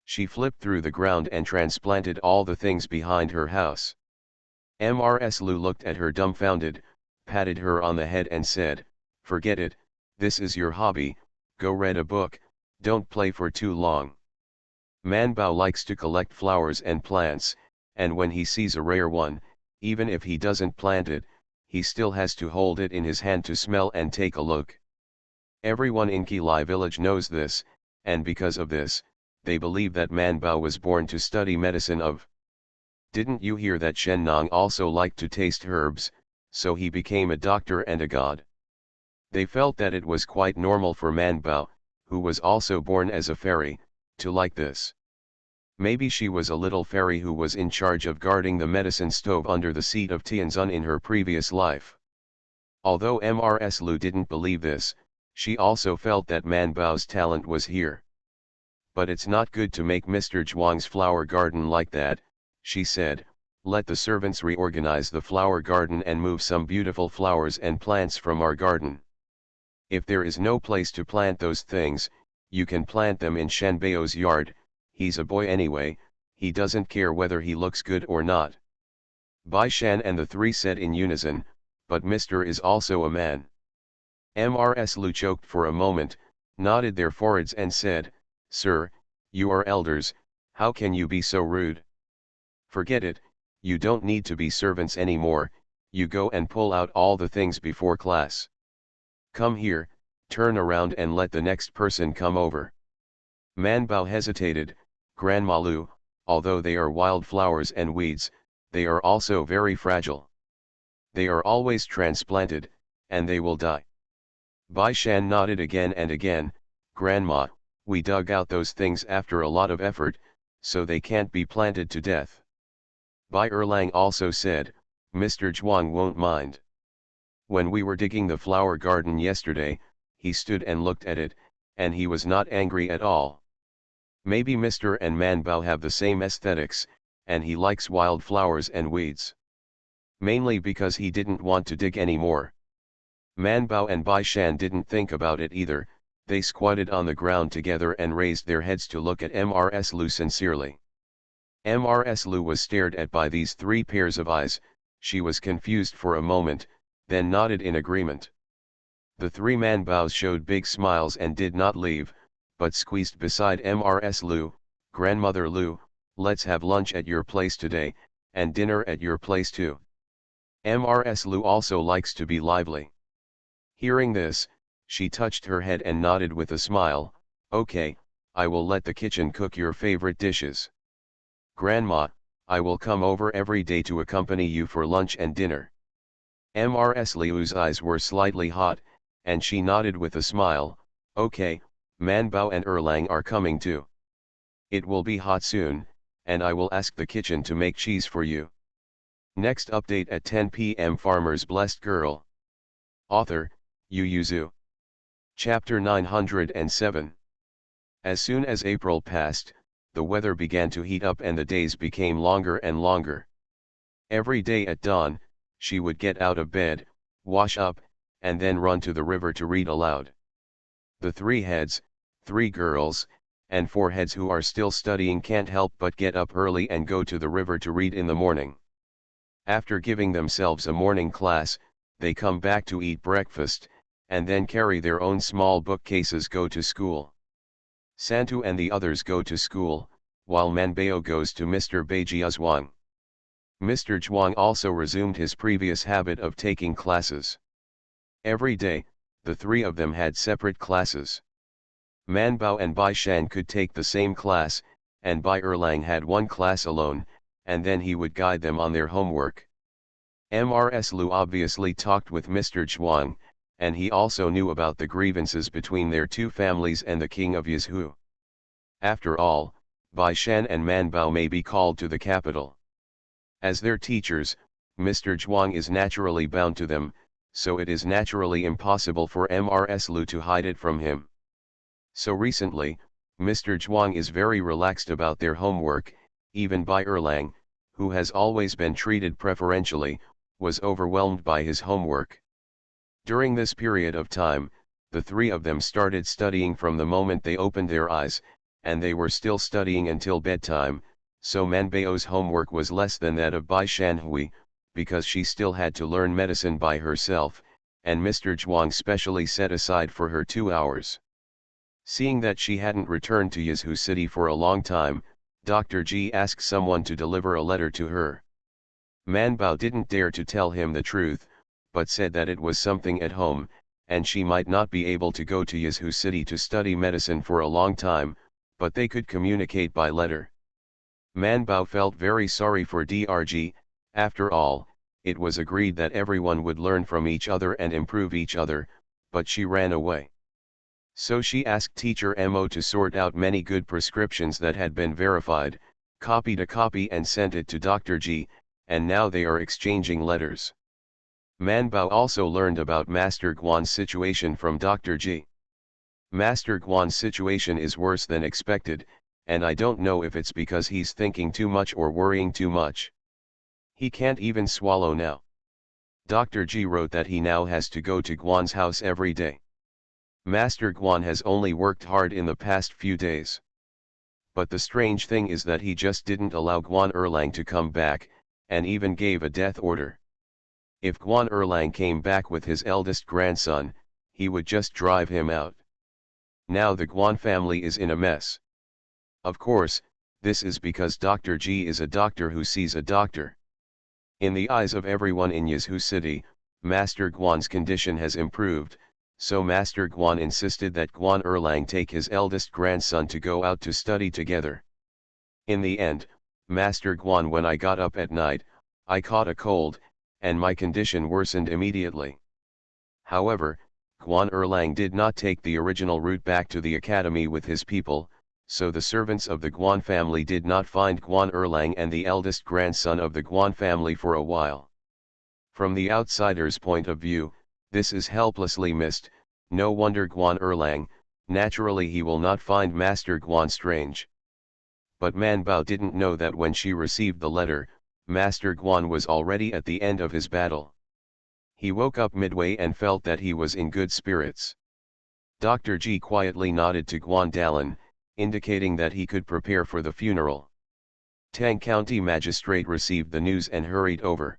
She flipped through the ground and transplanted all the things behind her house. Mrs. Lu looked at her dumbfounded, patted her on the head and said, "Forget it, this is your hobby, go read a book, don't play for too long." Man Bao likes to collect flowers and plants, and when he sees a rare one, even if he doesn't plant it, he still has to hold it in his hand to smell and take a look. Everyone in Qilai village knows this, and because of this, they believe that Man Bao was born to study medicine of. Didn't you hear that Shen Nong also liked to taste herbs, so he became a doctor and a god? They felt that it was quite normal for Man Bao, who was also born as a fairy, to like this. Maybe she was a little fairy who was in charge of guarding the medicine stove under the seat of Tianzun in her previous life. Although Mrs. Lu didn't believe this, she also felt that Man Bao's talent was here. "But it's not good to make Mr. Zhuang's flower garden like that," she said. "Let the servants reorganize the flower garden and move some beautiful flowers and plants from our garden. If there is no place to plant those things, you can plant them in Shen Bao's yard. He's a boy anyway, he doesn't care whether he looks good or not." Bai Shan and the 3 said in unison, "But Mr. is also a man." Mrs. Lu choked for a moment, nodded their foreheads and said, "Sir, you are elders, how can you be so rude? Forget it, you don't need to be servants anymore, you go and pull out all the things before class. Come here, turn around and let the next person come over." Man Bao hesitated. "Grandma Lu, although they are wild flowers and weeds, they are also very fragile. They are always transplanted, and they will die." Bai Shan nodded again and again. "Grandma, we dug out those things after a lot of effort, so they can't be planted to death." Bai Erlang also said, "Mr. Zhuang won't mind. When we were digging the flower garden yesterday, he stood and looked at it, and he was not angry at all. Maybe Mr. and Man Bao have the same aesthetics, and he likes wild flowers and weeds. Mainly because he didn't want to dig anymore." Man Bao and Bai Shan didn't think about it either. They squatted on the ground together and raised their heads to look at Mrs. Lu sincerely. Mrs. Lu was stared at by these 3 pairs of eyes. She was confused for a moment, then nodded in agreement. The 3 Man Baos showed big smiles and did not leave, but squeezed beside Mrs. Lu. "Grandmother Lu, let's have lunch at your place today, and dinner at your place too." Mrs. Lu also likes to be lively. Hearing this, she touched her head and nodded with a smile. "Okay, I will let the kitchen cook your favorite dishes. Grandma, I will come over every day to accompany you for lunch and dinner." Mrs. Liu's eyes were slightly hot, and she nodded with a smile. "Okay, Man Bao and Erlang are coming too. It will be hot soon, and I will ask the kitchen to make cheese for you." Next update at 10 p.m. Farmer's Blessed Girl. Author, Yu Yuzu. Chapter 907. As soon as April passed, the weather began to heat up and the days became longer and longer. Every day at dawn, she would get out of bed, wash up, and then run to the river to read aloud. The 3 heads, 3 girls, and foreheads who are still studying can't help but get up early and go to the river to read in the morning. After giving themselves a morning class, they come back to eat breakfast, and then carry their own small bookcases go to school. Santu and the others go to school, while Manbao goes to Mr. Beijia's Zhuang. Mr. Zhuang also resumed his previous habit of taking classes. Every day, the three of them had separate classes. Manbao and Bai Shan could take the same class, and Bai Erlang had one class alone, and then he would guide them on their homework. Mrs. Lu obviously talked with Mr. Zhuang, and he also knew about the grievances between their two families and the king of Yizhu. After all, Bai Shan and Manbao may be called to the capital. As their teachers, Mr. Zhuang is naturally bound to them, so it is naturally impossible for Mrs. Lu to hide it from him. So recently, Mr. Zhuang is very relaxed about their homework. Even Bai Erlang, who has always been treated preferentially, was overwhelmed by his homework. During this period of time, the three of them started studying from the moment they opened their eyes, and they were still studying until bedtime, so Manbao's homework was less than that of Bai Shanhui, because she still had to learn medicine by herself, and Mr. Zhuang specially set aside for her 2 hours. Seeing that she hadn't returned to Yizhu City for a long time, Dr. Ji asked someone to deliver a letter to her. Manbao didn't dare to tell him the truth, but said that it was something at home, and she might not be able to go to Yizhu City to study medicine for a long time, but they could communicate by letter. Manbao felt very sorry for Drg. After all, it was agreed that everyone would learn from each other and improve each other, but she ran away. So she asked teacher Mo to sort out many good prescriptions that had been verified, copied a copy and sent it to Dr. G, and now they are exchanging letters. Manbao also learned about Master Guan's situation from Dr. G. Master Guan's situation is worse than expected, and I don't know if it's because he's thinking too much or worrying too much. He can't even swallow now. Dr. G wrote that he now has to go to Guan's house every day. Master Guan has only worked hard in the past few days. But the strange thing is that he just didn't allow Guan Erlang to come back, and even gave a death order. If Guan Erlang came back with his eldest grandson, he would just drive him out. Now the Guan family is in a mess. Of course, this is because Dr. G is a doctor who sees a doctor. In the eyes of everyone in Yizhu City, Master Guan's condition has improved, so Master Guan insisted that Guan Erlang take his eldest grandson to go out to study together. In the end, Master Guan, when I got up at night, I caught a cold, and my condition worsened immediately. However, Guan Erlang did not take the original route back to the academy with his people, so the servants of the Guan family did not find Guan Erlang and the eldest grandson of the Guan family for a while. From the outsider's point of view, this is helplessly missed. No wonder Guan Erlang, naturally he will not find Master Guan strange. But Manbao didn't know that when she received the letter, Master Guan was already at the end of his battle. He woke up midway and felt that he was in good spirits. Dr. G quietly nodded to Guan Dalan, indicating that he could prepare for the funeral. Tang County Magistrate received the news and hurried over.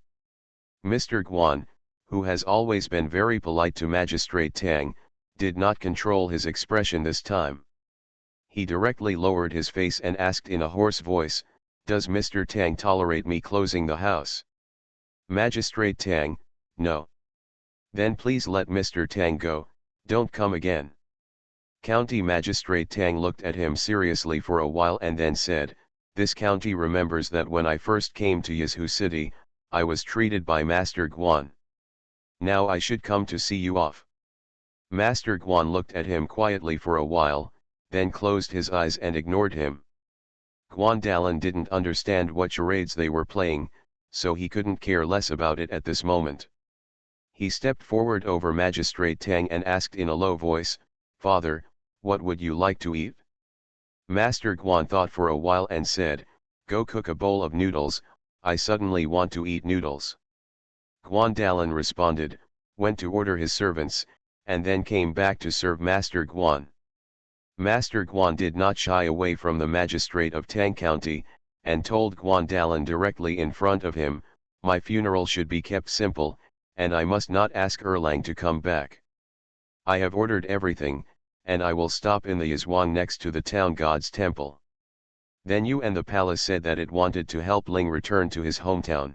Mr. Guan, who has always been very polite to Magistrate Tang, did not control his expression this time. He directly lowered his face and asked in a hoarse voice, "Does Mr. Tang tolerate me closing the house?" Magistrate Tang, "No." "Then please let Mr. Tang go, don't come again." County Magistrate Tang looked at him seriously for a while and then said, "This county remembers that when I first came to Yizhu City, I was treated by Master Guan. Now I should come to see you off." Master Guan looked at him quietly for a while, then closed his eyes and ignored him. Guan Dalan didn't understand what charades they were playing, so he couldn't care less about it at this moment. He stepped forward over Magistrate Tang and asked in a low voice, "Father, what would you like to eat?" Master Guan thought for a while and said, "Go cook a bowl of noodles, I suddenly want to eat noodles." Guan Dalan responded, went to order his servants, and then came back to serve Master Guan. Master Guan did not shy away from the magistrate of Tang County, and told Guan Dalan directly in front of him, "My funeral should be kept simple, and I must not ask Erlang to come back. I have ordered everything, and I will stop in the Yizhuang next to the town god's temple." Then you and the palace said that it wanted to help Ling return to his hometown.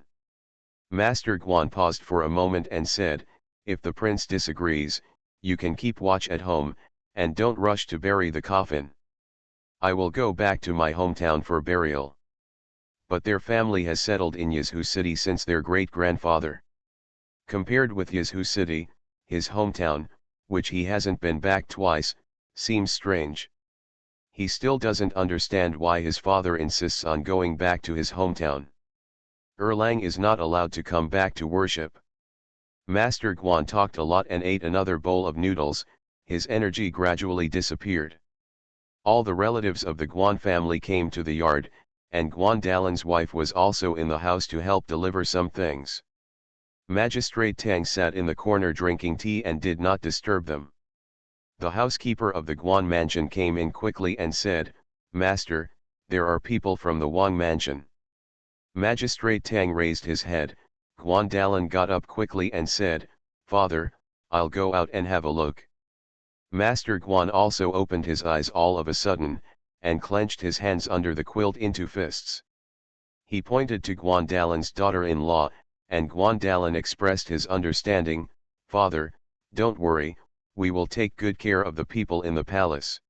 Master Guan paused for a moment and said, "If the prince disagrees, you can keep watch at home, and don't rush to bury the coffin. I will go back to my hometown for burial." But their family has settled in Yizhu City since their great-grandfather. Compared with Yizhu City, his hometown, which he hasn't been back twice, seems strange. He still doesn't understand why his father insists on going back to his hometown. Erlang is not allowed to come back to worship. Master Guan talked a lot and ate another bowl of noodles. His energy gradually disappeared. All the relatives of the Guan family came to the yard, and Guan Dalan's wife was also in the house to help deliver some things. Magistrate Tang sat in the corner drinking tea and did not disturb them. The housekeeper of the Guan mansion came in quickly and said, "Master, there are people from the Wang mansion." Magistrate Tang raised his head. Guan Dalan got up quickly and said, "Father, I'll go out and have a look." Master Guan also opened his eyes all of a sudden, and clenched his hands under the quilt into fists. He pointed to Guan Dalan's daughter-in-law, and Guan Dalan expressed his understanding. "Father, don't worry, we will take good care of the people in the palace."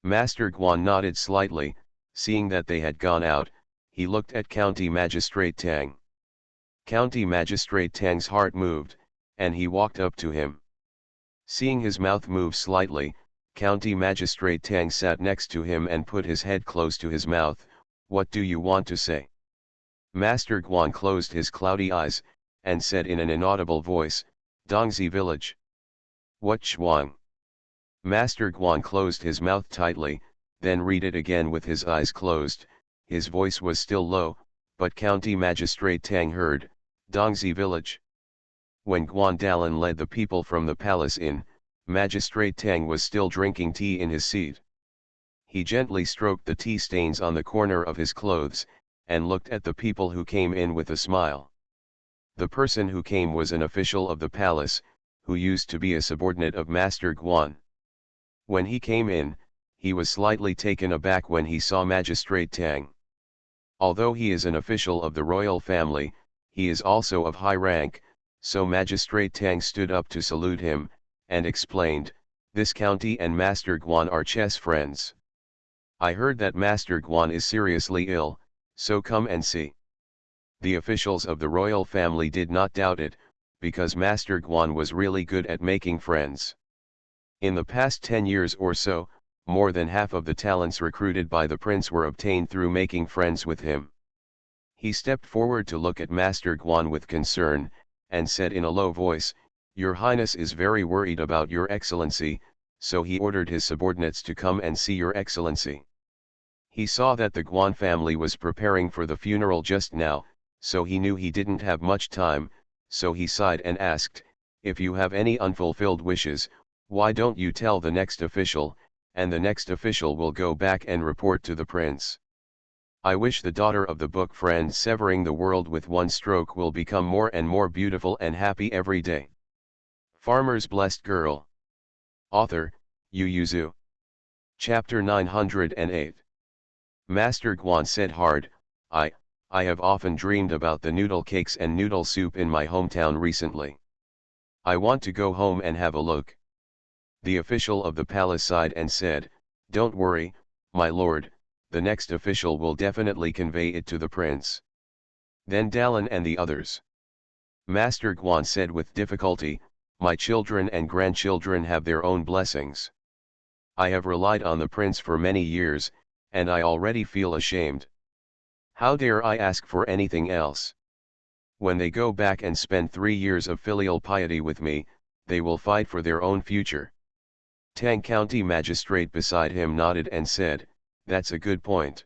Master Guan nodded slightly. Seeing that they had gone out, he looked at County Magistrate Tang. County Magistrate Tang's heart moved, and he walked up to him. Seeing his mouth move slightly, County Magistrate Tang sat next to him and put his head close to his mouth. "What do you want to say?" Master Guan closed his cloudy eyes, and said in an inaudible voice, "Dongzi village." "What Shuang?" Master Guan closed his mouth tightly, then read it again with his eyes closed. His voice was still low, but County Magistrate Tang heard, "Dongzi village." When Guan Dalan led the people from the palace in, Magistrate Tang was still drinking tea in his seat. He gently stroked the tea stains on the corner of his clothes, and looked at the people who came in with a smile. The person who came was an official of the palace, who used to be a subordinate of Master Guan. When he came in, he was slightly taken aback when he saw Magistrate Tang. Although he is an official of the royal family, he is also of high rank, so Magistrate Tang stood up to salute him, and explained, "This county and Master Guan are chess friends. I heard that Master Guan is seriously ill, so come and see." The officials of the royal family did not doubt it, because Master Guan was really good at making friends. In the past 10 years or so, more than half of the talents recruited by the prince were obtained through making friends with him. He stepped forward to look at Master Guan with concern, and said in a low voice, "Your Highness is very worried about your Excellency, so he ordered his subordinates to come and see your Excellency." He saw that the Guan family was preparing for the funeral just now, so he knew he didn't have much time, so he sighed and asked, "If you have any unfulfilled wishes, why don't you tell the next official, and the next official will go back and report to the prince. I wish the daughter of the book friend severing the world with one stroke will become more and more beautiful and happy every day." Farmer's Blessed Girl. Author, Yu Yuzu. Chapter 908. Master Guan said hard, I have often dreamed about the noodle cakes and noodle soup in my hometown recently. I want to go home and have a look." The official of the palace sighed and said, "Don't worry, my lord, the next official will definitely convey it to the prince." Then Dalan and the others. Master Guan said with difficulty, "My children and grandchildren have their own blessings. I have relied on the prince for many years, and I already feel ashamed. How dare I ask for anything else? When they go back and spend 3 years of filial piety with me, they will fight for their own future." Tang County Magistrate beside him nodded and said, "That's a good point.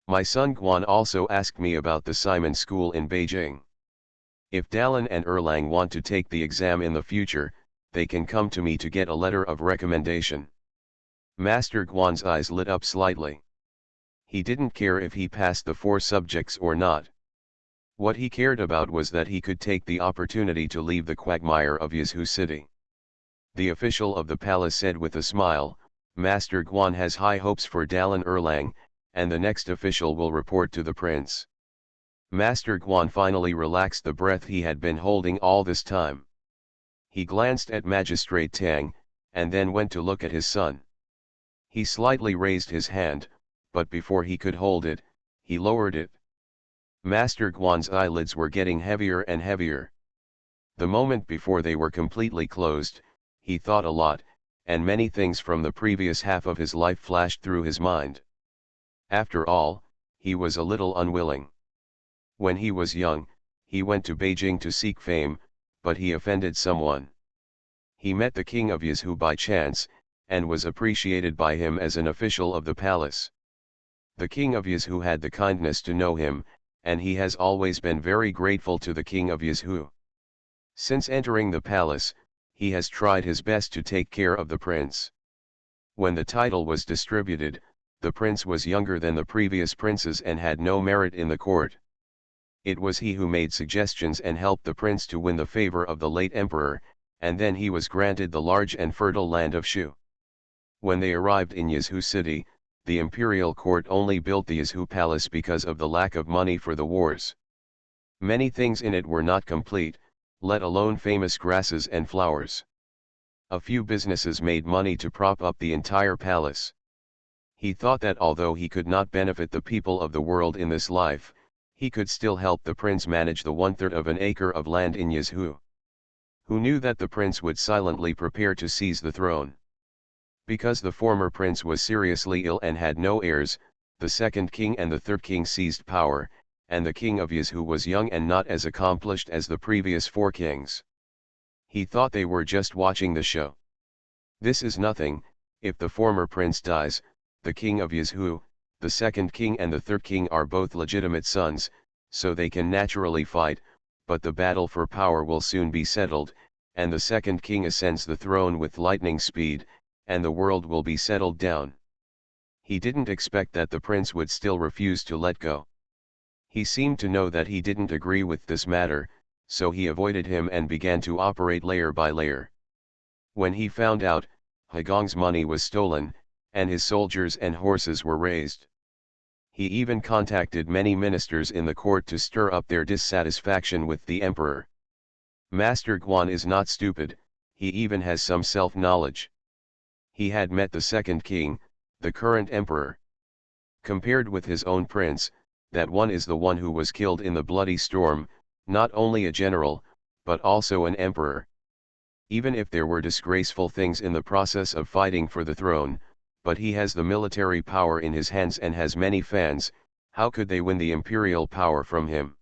My son Guan also asked me about the Simon School in Beijing. If Dalan and Erlang want to take the exam in the future, they can come to me to get a letter of recommendation." Master Guan's eyes lit up slightly. He didn't care if he passed the 4 subjects or not. What he cared about was that he could take the opportunity to leave the quagmire of Yizhu City. The official of the palace said with a smile, Master Guan has high hopes for Dalan Erlang, and the next official will report to the prince. Master Guan finally relaxed the breath he had been holding all this time. He glanced at Magistrate Tang, and then went to look at his son. He slightly raised his hand, but before he could hold it, he lowered it. Master Guan's eyelids were getting heavier and heavier. The moment before they were completely closed, he thought a lot, and many things from the previous half of his life flashed through his mind. After all, he was a little unwilling. When he was young, he went to Beijing to seek fame, but he offended someone. He met the king of Yizhu by chance, and was appreciated by him as an official of the palace. The king of Yizhu had the kindness to know him, and he has always been very grateful to the king of Yizhu. Since entering the palace, he has tried his best to take care of the prince. When the title was distributed, the prince was younger than the previous princes and had no merit in the court. It was he who made suggestions and helped the prince to win the favor of the late emperor, and then he was granted the large and fertile land of Shu. When they arrived in Yizhu City, the imperial court only built the Yizhu palace because of the lack of money for the wars. Many things in it were not complete, let alone famous grasses and flowers. A few businesses made money to prop up the entire palace. He thought that although he could not benefit the people of the world in this life, he could still help the prince manage the 1/3 of an acre of land in Yizhu. Who knew that the prince would silently prepare to seize the throne? Because the former prince was seriously ill and had no heirs, the second king and the third king seized power, and the king of Yizhu was young and not as accomplished as the previous 4 kings. He thought they were just watching the show. This is nothing. If the former prince dies, the king of Yizhu, the second king and the third king are both legitimate sons, so they can naturally fight, but the battle for power will soon be settled, and the second king ascends the throne with lightning speed, and the world will be settled down. He didn't expect that the prince would still refuse to let go. He seemed to know that he didn't agree with this matter, so he avoided him and began to operate layer by layer. When he found out, Haigong's money was stolen, and his soldiers and horses were raised. He even contacted many ministers in the court to stir up their dissatisfaction with the emperor. Master Guan is not stupid, he even has some self-knowledge. He had met the second king, the current emperor. Compared with his own prince, that one is the one who was killed in the bloody storm, not only a general, but also an emperor. Even if there were disgraceful things in the process of fighting for the throne, but he has the military power in his hands and has many fans, how could they win the imperial power from him?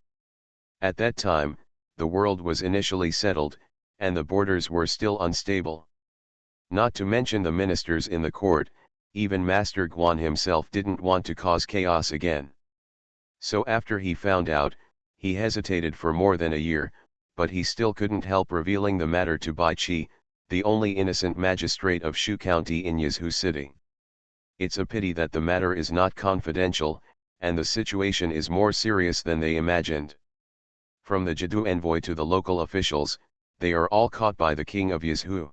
At that time, the world was initially settled, and the borders were still unstable. Not to mention the ministers in the court, even Master Guan himself didn't want to cause chaos again. So after he found out, he hesitated for more than a year, but he still couldn't help revealing the matter to Bai Qi, the only innocent magistrate of Shu County in Yizhu City. It's a pity that the matter is not confidential, and the situation is more serious than they imagined. From the Jadu envoy to the local officials, they are all caught by the king of Yizhu.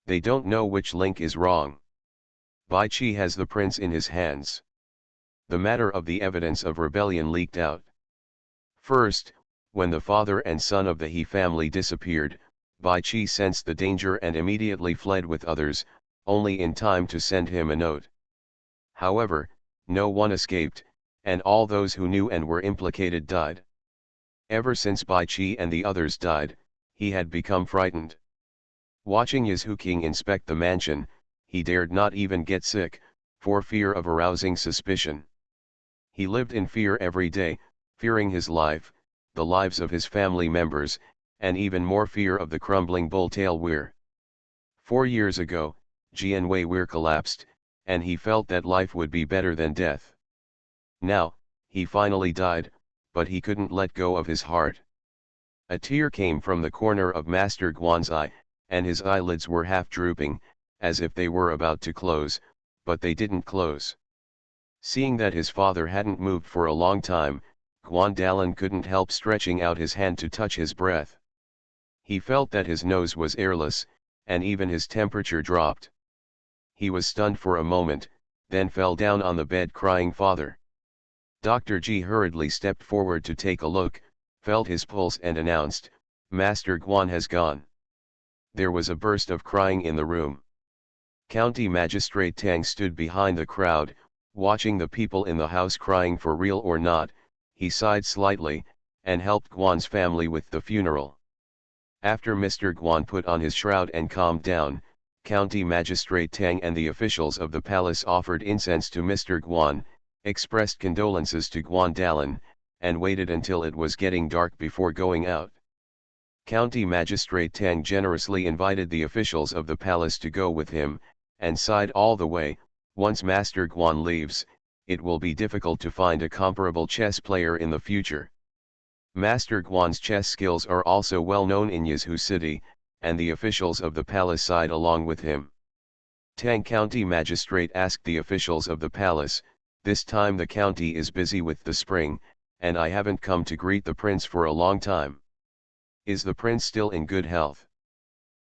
They don't know which link is wrong. Bai Qi has the prince in his hands. The matter of the evidence of rebellion leaked out. First, when the father and son of the He family disappeared, Bai Qi sensed the danger and immediately fled with others, only in time to send him a note. However, no one escaped, and all those who knew and were implicated died. Ever since Bai Qi and the others died, he had become frightened. Watching Yizhu King inspect the mansion, he dared not even get sick, for fear of arousing suspicion. He lived in fear every day, fearing his life, the lives of his family members, and even more fear of the crumbling bull-tail Weir. 4 years ago, Jianwei Weir collapsed, and he felt that life would be better than death. Now, he finally died, but he couldn't let go of his heart. A tear came from the corner of Master Guan's eye, and his eyelids were half drooping, as if they were about to close, but they didn't close. Seeing that his father hadn't moved for a long time, Guandalan couldn't help stretching out his hand to touch his breath. He felt that his nose was airless, and even his temperature dropped. He was stunned for a moment, then fell down on the bed crying, "Father!" Dr. G hurriedly stepped forward to take a look, felt his pulse and announced, "Master Guan has gone." There was a burst of crying in the room. County Magistrate Tang stood behind the crowd, watching the people in the house crying for real or not. He sighed slightly, and helped Guan's family with the funeral. After Mr. Guan put on his shroud and calmed down, County Magistrate Tang and the officials of the palace offered incense to Mr. Guan, expressed condolences to Guandalan, and waited until it was getting dark before going out. County Magistrate Tang generously invited the officials of the palace to go with him, and sighed all the way, "Once Master Guan leaves, it will be difficult to find a comparable chess player in the future." Master Guan's chess skills are also well known in Yazhu City, and the officials of the palace sighed along with him. Tang County Magistrate asked the officials of the palace, "This time the county is busy with the spring, and I haven't come to greet the prince for a long time. Is the prince still in good health?"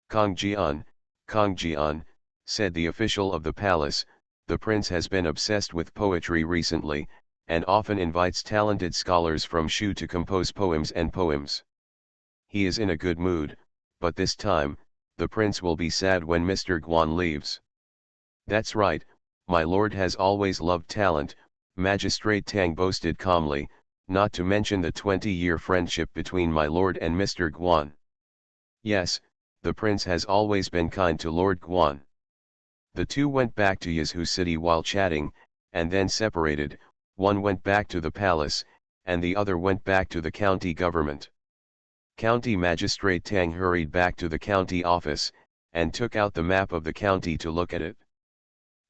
Kong Jian, said the official of the palace, "The prince has been obsessed with poetry recently, and often invites talented scholars from Shu to compose poems and poems. He is in a good mood, but this time, the prince will be sad when Mr. Guan leaves." "That's right, my lord has always loved talent," Magistrate Tang boasted calmly, "not to mention the 20-year friendship between my lord and Mr. Guan. Yes, the prince has always been kind to Lord Guan." The two went back to Yazhu City while chatting, and then separated. One went back to the palace, and the other went back to the county government. County Magistrate Tang hurried back to the county office, and took out the map of the county to look at it.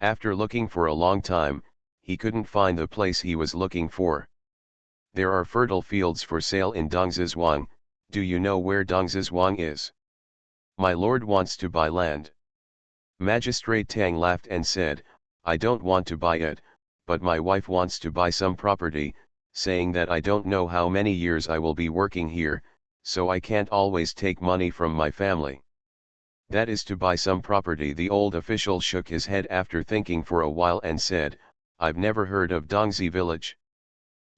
After looking for a long time, he couldn't find the place he was looking for. "There are fertile fields for sale in Dongzizhuang. Do you know where Dongzizhuang is? My lord wants to buy land." Magistrate Tang laughed and said, "I don't want to buy it, but my wife wants to buy some property, saying that I don't know how many years I will be working here, so I can't always take money from my family." "That is to buy some property." The old official shook his head after thinking for a while and said, "I've never heard of Dongzi village.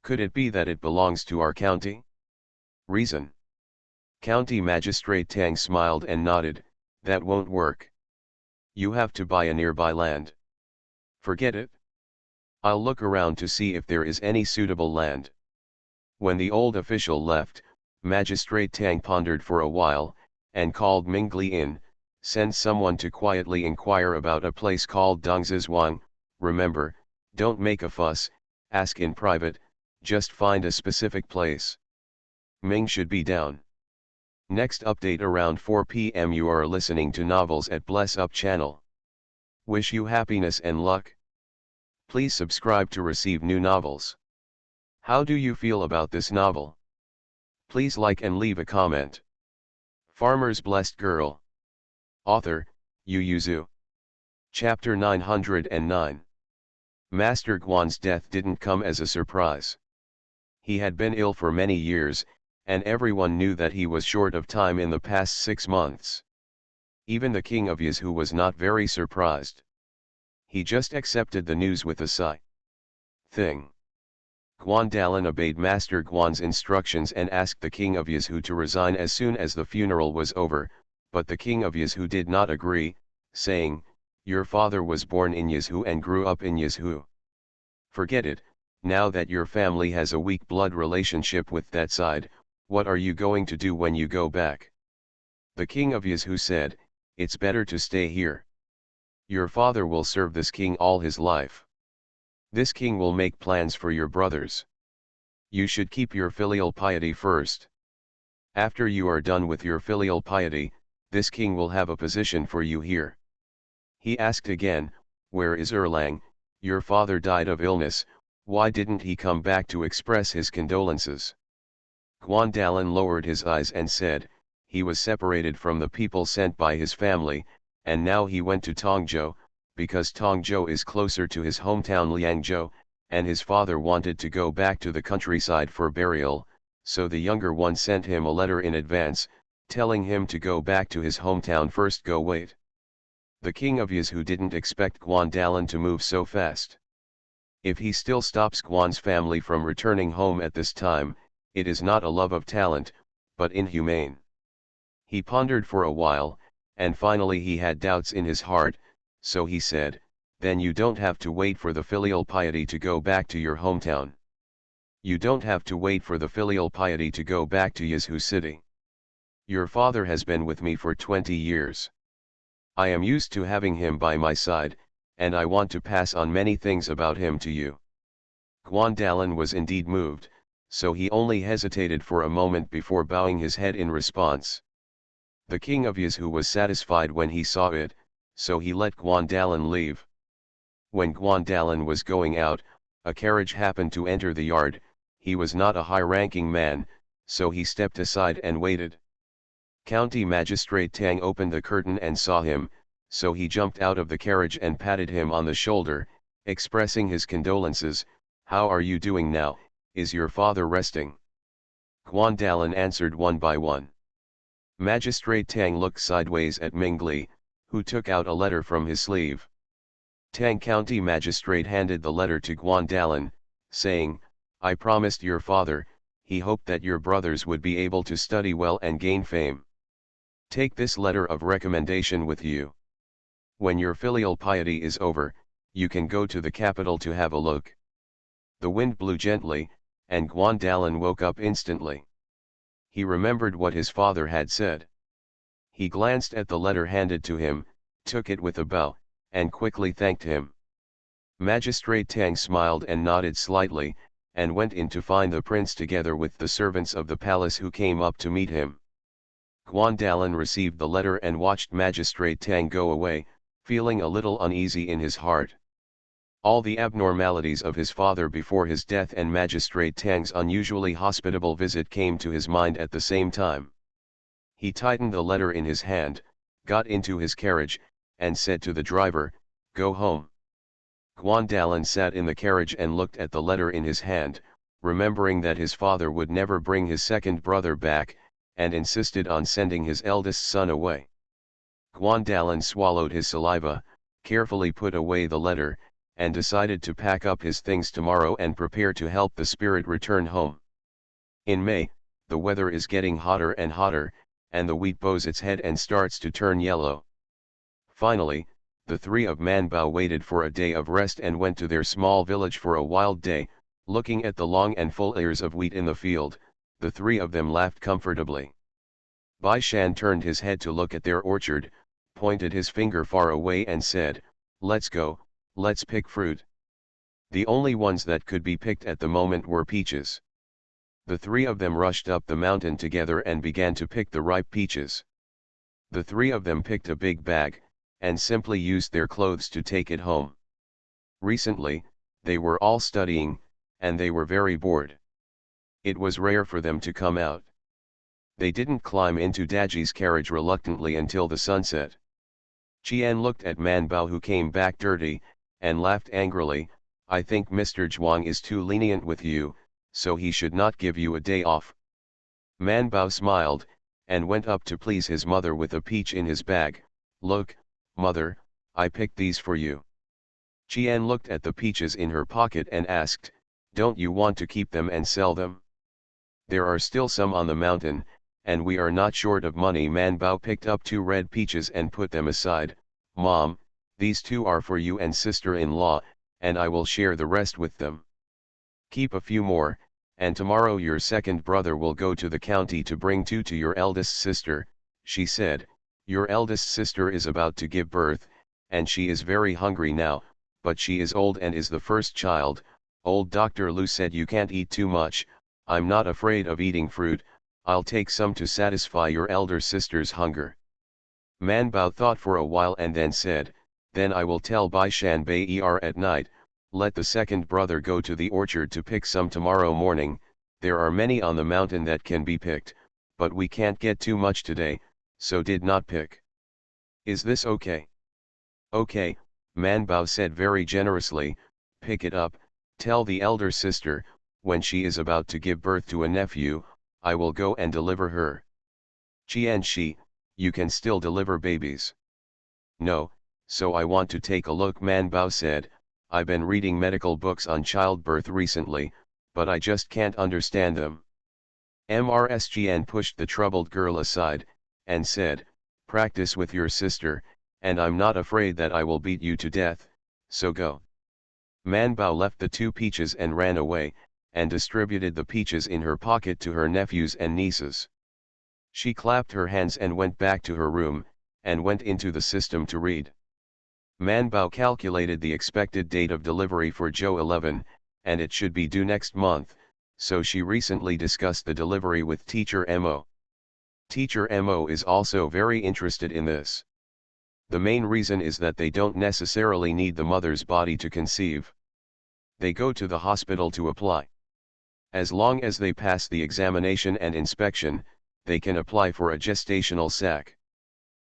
Could it be that it belongs to our county?" "Reason." County Magistrate Tang smiled and nodded, "That won't work. You have to buy a nearby land." "Forget it. I'll look around to see if there is any suitable land." When the old official left, Magistrate Tang pondered for a while, and called Mingli in, "Send someone to quietly inquire about a place called Dongzizhuang. Remember, don't make a fuss, ask in private, just find a specific place." Ming should be down. Next update around 4 p.m. You are listening to Novels at Bless Up channel. Wish you happiness and luck. Please subscribe to receive new novels. How do you feel about this novel? Please like and leave a comment. Farmer's Blessed Girl. Author, Yu Yuzu. Chapter 909. Master Guan's death didn't come as a surprise. He had been ill for many years, and everyone knew that he was short of time in the past 6 months. Even the king of Yazhu was not very surprised. He just accepted the news with a sigh. Guandalan obeyed Master Guan's instructions and asked the king of Yazhu to resign as soon as the funeral was over, but the king of Yazhu did not agree, saying, "Your father was born in Yazhu and grew up in Yazhu. Forget it, now that your family has a weak blood relationship with that side, what are you going to do when you go back?" The king of Yazhu said, "It's better to stay here. Your father will serve this king all his life. This king will make plans for your brothers. You should keep your filial piety first. After you are done with your filial piety, this king will have a position for you here." He asked again, "Where is Erlang? Your father died of illness, why didn't he come back to express his condolences?" Guandalan lowered his eyes and said, "He was separated from the people sent by his family, and now he went to Tongzhou, because Tongzhou is closer to his hometown Liangzhou, and his father wanted to go back to the countryside for burial, so the younger one sent him a letter in advance, telling him to go back to his hometown first. Go wait. The king of Yizhu didn't expect Guandalan to move so fast. If he still stops Guan's family from returning home at this time, it is not a love of talent, but inhumane. He pondered for a while, and finally he had doubts in his heart, so he said, "Then you don't have to wait for the filial piety to go back to your hometown. You don't have to wait for the filial piety to go back to Yizhu city. Your father has been with me for 20 years. I am used to having him by my side, and I want to pass on many things about him to you." Guandalan was indeed moved, so he only hesitated for a moment before bowing his head in response. The king of Yizhu was satisfied when he saw it, so he let Guandalan leave. When Guandalan was going out, a carriage happened to enter the yard. He was not a high-ranking man, so he stepped aside and waited. County Magistrate Tang opened the curtain and saw him, so he jumped out of the carriage and patted him on the shoulder, expressing his condolences. "How are you doing now? Is your father resting?" Guandalan answered one by one. Magistrate Tang looked sideways at Mingli, who took out a letter from his sleeve. Tang County Magistrate handed the letter to Guandalan, saying, "I promised your father, he hoped that your brothers would be able to study well and gain fame. Take this letter of recommendation with you. When your filial piety is over, you can go to the capital to have a look." The wind blew gently, and Guandalan woke up instantly. He remembered what his father had said. He glanced at the letter handed to him, took it with a bow, and quickly thanked him. Magistrate Tang smiled and nodded slightly, and went in to find the prince together with the servants of the palace who came up to meet him. Guandalan received the letter and watched Magistrate Tang go away, feeling a little uneasy in his heart. All the abnormalities of his father before his death and Magistrate Tang's unusually hospitable visit came to his mind at the same time. He tightened the letter in his hand, got into his carriage, and said to the driver, "Go home." Guandalan sat in the carriage and looked at the letter in his hand, remembering that his father would never bring his second brother back, and insisted on sending his eldest son away. Guandalan swallowed his saliva, carefully put away the letter, and decided to pack up his things tomorrow and prepare to help the spirit return home. In May, the weather is getting hotter and hotter, and the wheat bows its head and starts to turn yellow. Finally, the three of Manbao waited for a day of rest and went to their small village for a wild day. Looking at the long and full ears of wheat in the field, the three of them laughed comfortably. Bai Shan turned his head to look at their orchard, pointed his finger far away and said, "Let's go, let's pick fruit." The only ones that could be picked at the moment were peaches. The three of them rushed up the mountain together and began to pick the ripe peaches. The three of them picked a big bag, and simply used their clothes to take it home. Recently, they were all studying, and they were very bored. It was rare for them to come out. They didn't climb into Daji's carriage reluctantly until the sunset. Qian looked at Manbao, who came back dirty, and laughed angrily. "I think Mr. Zhuang is too lenient with you, so he should not give you a day off." Manbao smiled, and went up to please his mother with a peach in his bag. "Look, mother, I picked these for you." Qian looked at the peaches in her pocket and asked, "Don't you want to keep them and sell them? There are still some on the mountain, and we are not short of money." Manbao picked up 2 red peaches and put them aside. "Mom, these 2 are for you and sister-in-law, and I will share the rest with them. Keep a few more, and tomorrow your second brother will go to the county to bring 2 to your eldest sister," she said. "Your eldest sister is about to give birth, and she is very hungry now, but she is old and is the first child. Old Dr. Lu said you can't eat too much. I'm not afraid of eating fruit. I'll take some to satisfy your elder sister's hunger." Manbao thought for a while and then said, "Then I will tell Bai Shan Bai at night, let the second brother go to the orchard to pick some tomorrow morning. There are many on the mountain that can be picked, but we can't get too much today, so did not pick. Is this okay?" "Okay, Man Bao said very generously, "Pick it up, tell the elder sister, when she is about to give birth to a nephew, I will go and deliver her." "Qian Shi, you can still deliver babies." "No, so I want to take a look," Man Bao said. "I've been reading medical books on childbirth recently, but I just can't understand them." Mrsgn pushed the troubled girl aside, and said, "Practice with your sister, and I'm not afraid that I will beat you to death, so go." Man Bao left the two peaches and ran away, and distributed the peaches in her pocket to her nephews and nieces. She clapped her hands and went back to her room, and went into the system to read. Man Bao calculated the expected date of delivery for Zhou 11, and it should be due next month, so she recently discussed the delivery with Teacher Mo. Teacher Mo is also very interested in this. The main reason is that they don't necessarily need the mother's body to conceive. They go to the hospital to apply. As long as they pass the examination and inspection, they can apply for a gestational sac.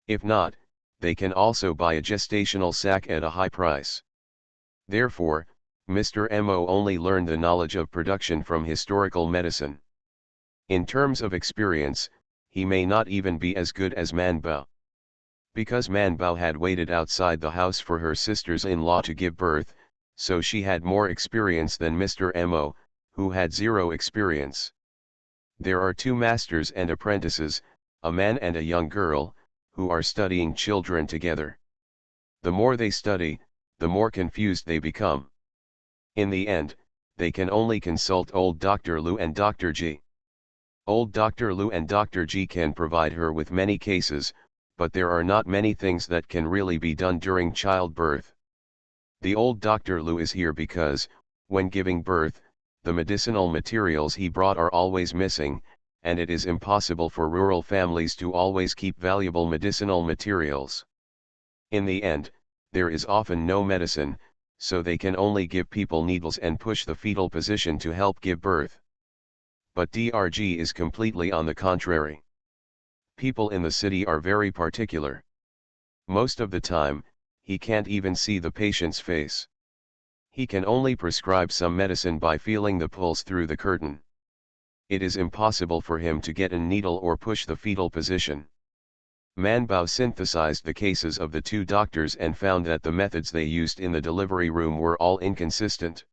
If not, they can also buy a gestational sac at a high price. Therefore, Mr. Mo only learned the knowledge of production from historical medicine. In terms of experience, he may not even be as good as Man Bao. Because Man Bao had waited outside the house for her sisters-in-law to give birth, so she had more experience than Mr. Mo, who had zero experience. There are two masters and apprentices, a man and a young girl, who are studying children together. The more they study, the more confused they become. In the end, they can only consult old Dr. Lu and Dr. G. Old Dr. Lu and Dr. G can provide her with many cases, but there are not many things that can really be done during childbirth. The old Dr. Lu is here because, when giving birth, the medicinal materials he brought are always missing, and it is impossible for rural families to always keep valuable medicinal materials. In the end, there is often no medicine, so they can only give people needles and push the fetal position to help give birth. But DRG is completely on the contrary. People in the city are very particular. Most of the time, he can't even see the patient's face. He can only prescribe some medicine by feeling the pulse through the curtain. It is impossible for him to get a needle or push the fetal position. Man Bao synthesized the cases of the two doctors and found that the methods they used in the delivery room were all inconsistent.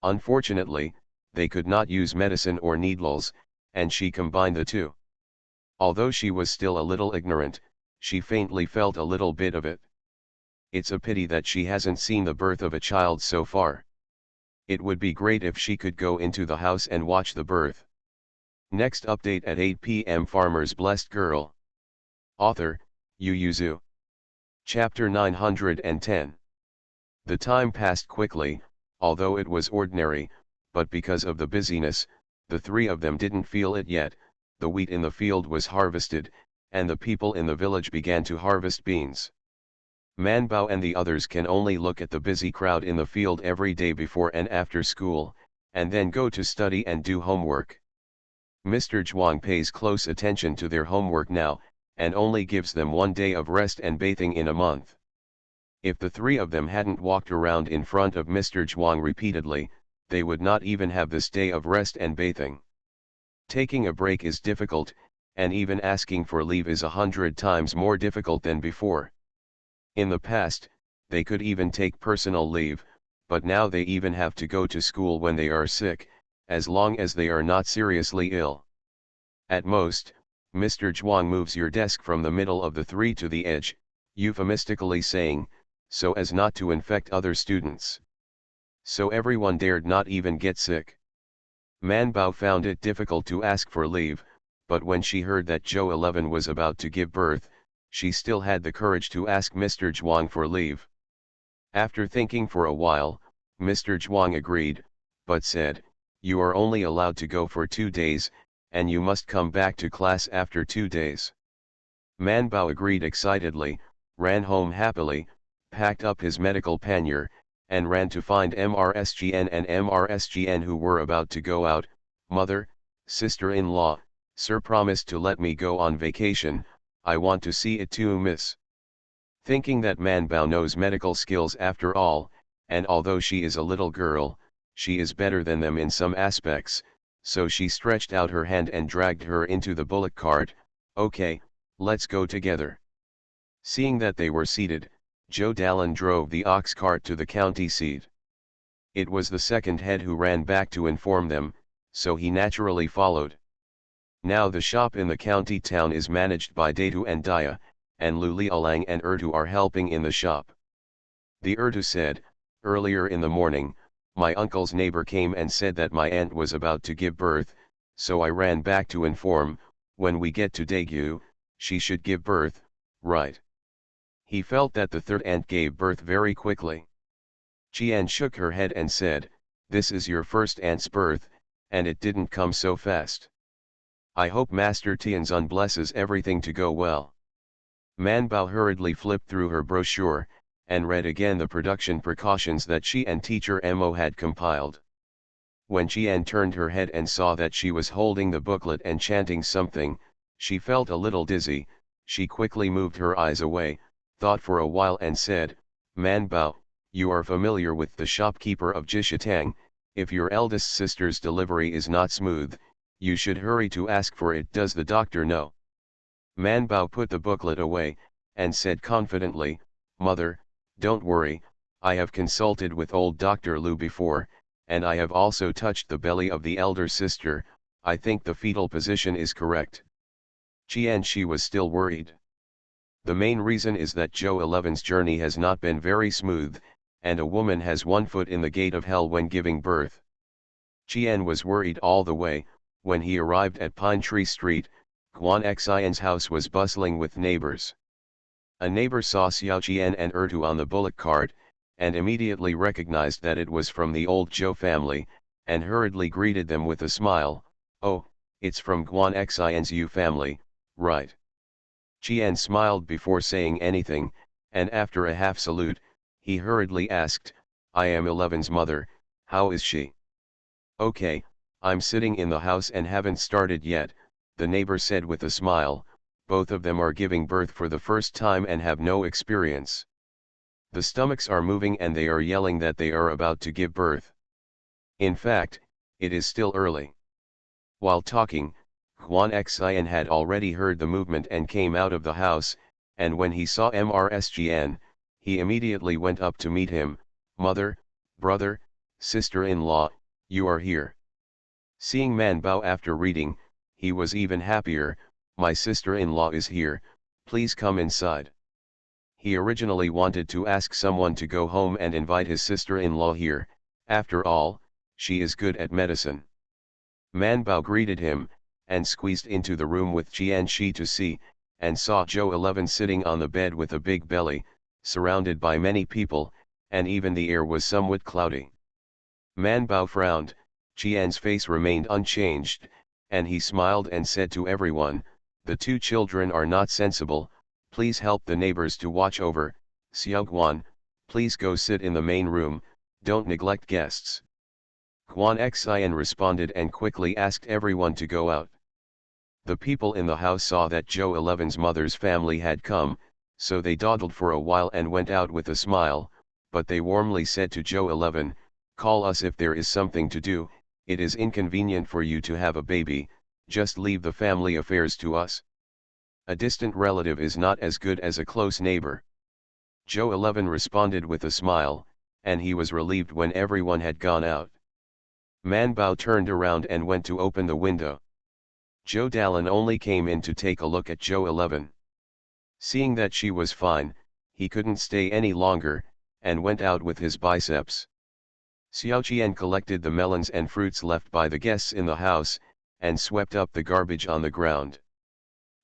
Unfortunately, they could not use medicine or needles, and she combined the two. Although she was still a little ignorant, she faintly felt a little bit of it. It's a pity that she hasn't seen the birth of a child so far. It would be great if she could go into the house and watch the birth. Next update at 8 p.m. Farmer's Blessed Girl. Author, Yu Yuzu. Chapter 910. The time passed quickly, although it was ordinary, but because of the busyness, the three of them didn't feel it yet. The wheat in the field was harvested, and the people in the village began to harvest beans. Man Bao and the others can only look at the busy crowd in the field every day before and after school, and then go to study and do homework. Mr. Zhuang pays close attention to their homework now, and only gives them 1 day of rest and bathing in a month. If the three of them hadn't walked around in front of Mr. Zhuang repeatedly, they would not even have this day of rest and bathing. Taking a break is difficult, and even asking for leave is 100 times more difficult than before. In the past, they could even take personal leave, but now they even have to go to school when they are sick, as long as they are not seriously ill. At most, Mr. Zhuang moves your desk from the middle of the three to the edge, euphemistically saying, so as not to infect other students. So everyone dared not even get sick. Man Bao found it difficult to ask for leave, but when she heard that Zhou 11 was about to give birth, she still had the courage to ask Mr. Zhuang for leave. After thinking for a while, Mr. Zhuang agreed, but said, "You are only allowed to go for 2 days, and you must come back to class after 2 days." Man Bao agreed excitedly, ran home happily, packed up his medical pannier, and ran to find Mrsgn and Mrsgn who were about to go out. "Mother, sister-in-law, sir promised to let me go on vacation, I want to see it too, miss." Thinking that Man Bao knows medical skills after all, and although she is a little girl, she is better than them in some aspects, so she stretched out her hand and dragged her into the bullock cart. Okay, let's go together. Seeing that they were seated, Joe Dallin drove the ox cart to the county seat. It was the second head who ran back to inform them, so he naturally followed. Now the shop in the county town is managed by Datu and Daya, and Luli Alang and Ertu are helping in the shop. The Ertu said, earlier in the morning, my uncle's neighbor came and said that my aunt was about to give birth, so I ran back to inform, when we get to Daegu, she should give birth, right? He felt that the third aunt gave birth very quickly. Qian shook her head and said, this is your first aunt's birth, and it didn't come so fast. I hope Master Tianzun blesses everything to go well. Man Bao hurriedly flipped through her brochure, and read again the production precautions that she and teacher Mo had compiled. When Qian turned her head and saw that she was holding the booklet and chanting something, she felt a little dizzy. She quickly moved her eyes away, thought for a while and said, Man Bao, you are familiar with the shopkeeper of Jishatang. If your eldest sister's delivery is not smooth, you should hurry to ask for it. Does the doctor know? Man Bao put the booklet away, and said confidently, Mother, don't worry, I have consulted with old Dr. Lu before, and I have also touched the belly of the elder sister. I think the fetal position is correct. Qian she was still worried. The main reason is that Zhou 11's journey has not been very smooth, and a woman has one foot in the gate of hell when giving birth. Qian was worried all the way. When he arrived at Pine Tree Street, Guan Xian's house was bustling with neighbors. A neighbor saw Xiao Qian and Ertu on the bullock cart, and immediately recognized that it was from the old Zhou family, and hurriedly greeted them with a smile. Oh, it's from Guan Xian's Yu family, right? Qian smiled before saying anything, and after a half salute, he hurriedly asked, I am 11's mother, how is she? Okay, I'm sitting in the house and haven't started yet, the neighbor said with a smile. Both of them are giving birth for the first time and have no experience. The stomachs are moving and they are yelling that they are about to give birth. In fact, it is still early. While talking, Guan Xian had already heard the movement and came out of the house, and when he saw Mrsgn, he immediately went up to meet him. Mother, brother, sister-in-law, you are here. Seeing Man Bao after reading, he was even happier. My sister-in-law is here, please come inside. He originally wanted to ask someone to go home and invite his sister-in-law here. After all, she is good at medicine. Man Bao greeted him, and squeezed into the room with Qian Shi to see, and saw Zhou 11 sitting on the bed with a big belly, surrounded by many people, and even the air was somewhat cloudy. Man Bao frowned. Qian's face remained unchanged, and he smiled and said to everyone, the two children are not sensible, please help the neighbors to watch over. Xiao Guan, please go sit in the main room, don't neglect guests. Guan Xian responded and quickly asked everyone to go out. The people in the house saw that Zhou 11's mother's family had come, so they dawdled for a while and went out with a smile, but they warmly said to Zhou 11, call us if there is something to do. It is inconvenient for you to have a baby, just leave the family affairs to us. A distant relative is not as good as a close neighbor. Zhou 11 responded with a smile, and he was relieved when everyone had gone out. Man Bao turned around and went to open the window. Zhou Dallin only came in to take a look at Zhou 11. Seeing that she was fine, he couldn't stay any longer, and went out with his biceps. Xiao Qian collected the melons and fruits left by the guests in the house, and swept up the garbage on the ground.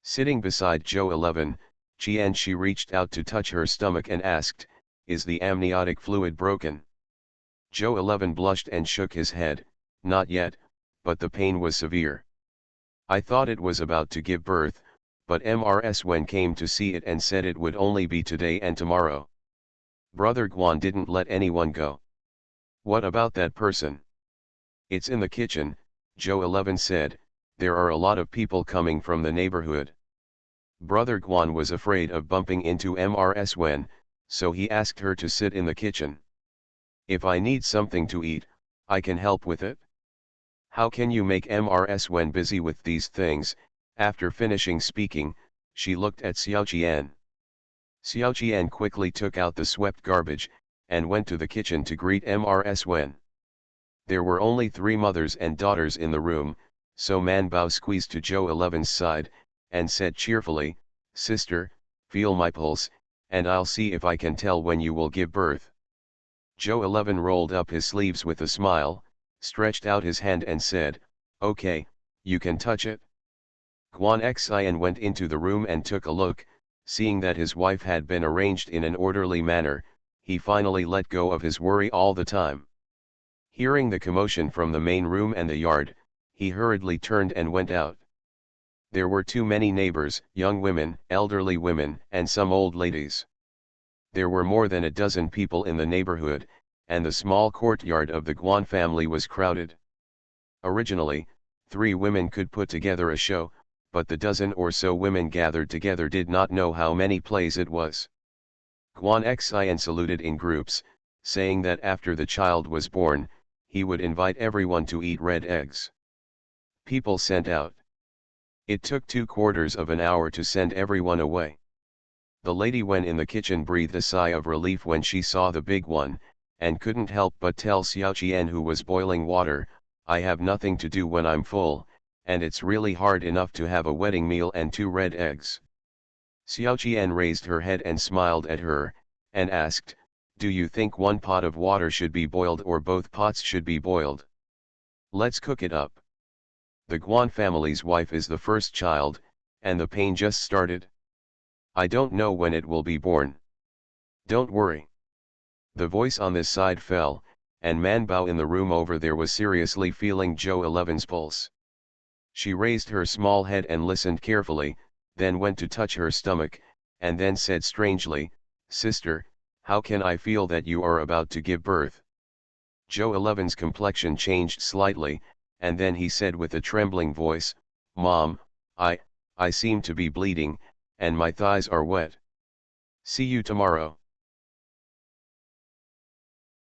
Sitting beside Zhou 11, Qian Shi reached out to touch her stomach and asked, is the amniotic fluid broken? Zhou 11 blushed and shook his head, not yet, but the pain was severe. I thought it was about to give birth, but Mrs. Wen came to see it and said it would only be today and tomorrow. Brother Guan didn't let anyone go. What about that person? It's in the kitchen, Zhou 11 said, there are a lot of people coming from the neighborhood. Brother Guan was afraid of bumping into Mrs. Wen, so he asked her to sit in the kitchen. If I need something to eat, I can help with it. How can you make Mrs. Wen busy with these things? After finishing speaking, she looked at Xiao Qian. Xiao Qian quickly took out the swept garbage, and went to the kitchen to greet Mrs. Wen. There were only 3 mothers and daughters in the room, so Man Bao squeezed to Zhou 11's side, and said cheerfully, "Sister, feel my pulse, and I'll see if I can tell when you will give birth." Zhou 11 rolled up his sleeves with a smile, stretched out his hand and said, "Okay, you can touch it." Guan Xian went into the room and took a look. Seeing that his wife had been arranged in an orderly manner, he finally let go of his worry all the time. Hearing the commotion from the main room and the yard, he hurriedly turned and went out. There were too many neighbors, young women, elderly women, and some old ladies. There were more than a dozen people in the neighborhood, and the small courtyard of the Guan family was crowded. Originally, 3 women could put together a show, but the dozen or so women gathered together did not know how many plays it was. Guan Xian saluted in groups, saying that after the child was born, he would invite everyone to eat red eggs. People sent out. It took 2/4 of an hour to send everyone away. The lady Wen in the kitchen breathed a sigh of relief when she saw the big one, and couldn't help but tell Xiao Qian, who was boiling water, "I have nothing to do when I'm full, and it's really hard enough to have a wedding meal and 2 red eggs." Xiao Qian raised her head and smiled at her, and asked, "Do you think 1 pot of water should be boiled or both pots should be boiled? Let's cook it up. The Guan family's wife is the first child, and the pain just started. I don't know when it will be born. Don't worry." The voice on this side fell, and Man Bao in the room over there was seriously feeling Zhou 11's pulse. She raised her small head and listened carefully, then went to touch her stomach, and then said strangely, "Sister, how can I feel that you are about to give birth?" Zhou 11's complexion changed slightly, and then he said with a trembling voice, "Mom, I seem to be bleeding, and my thighs are wet. See you tomorrow."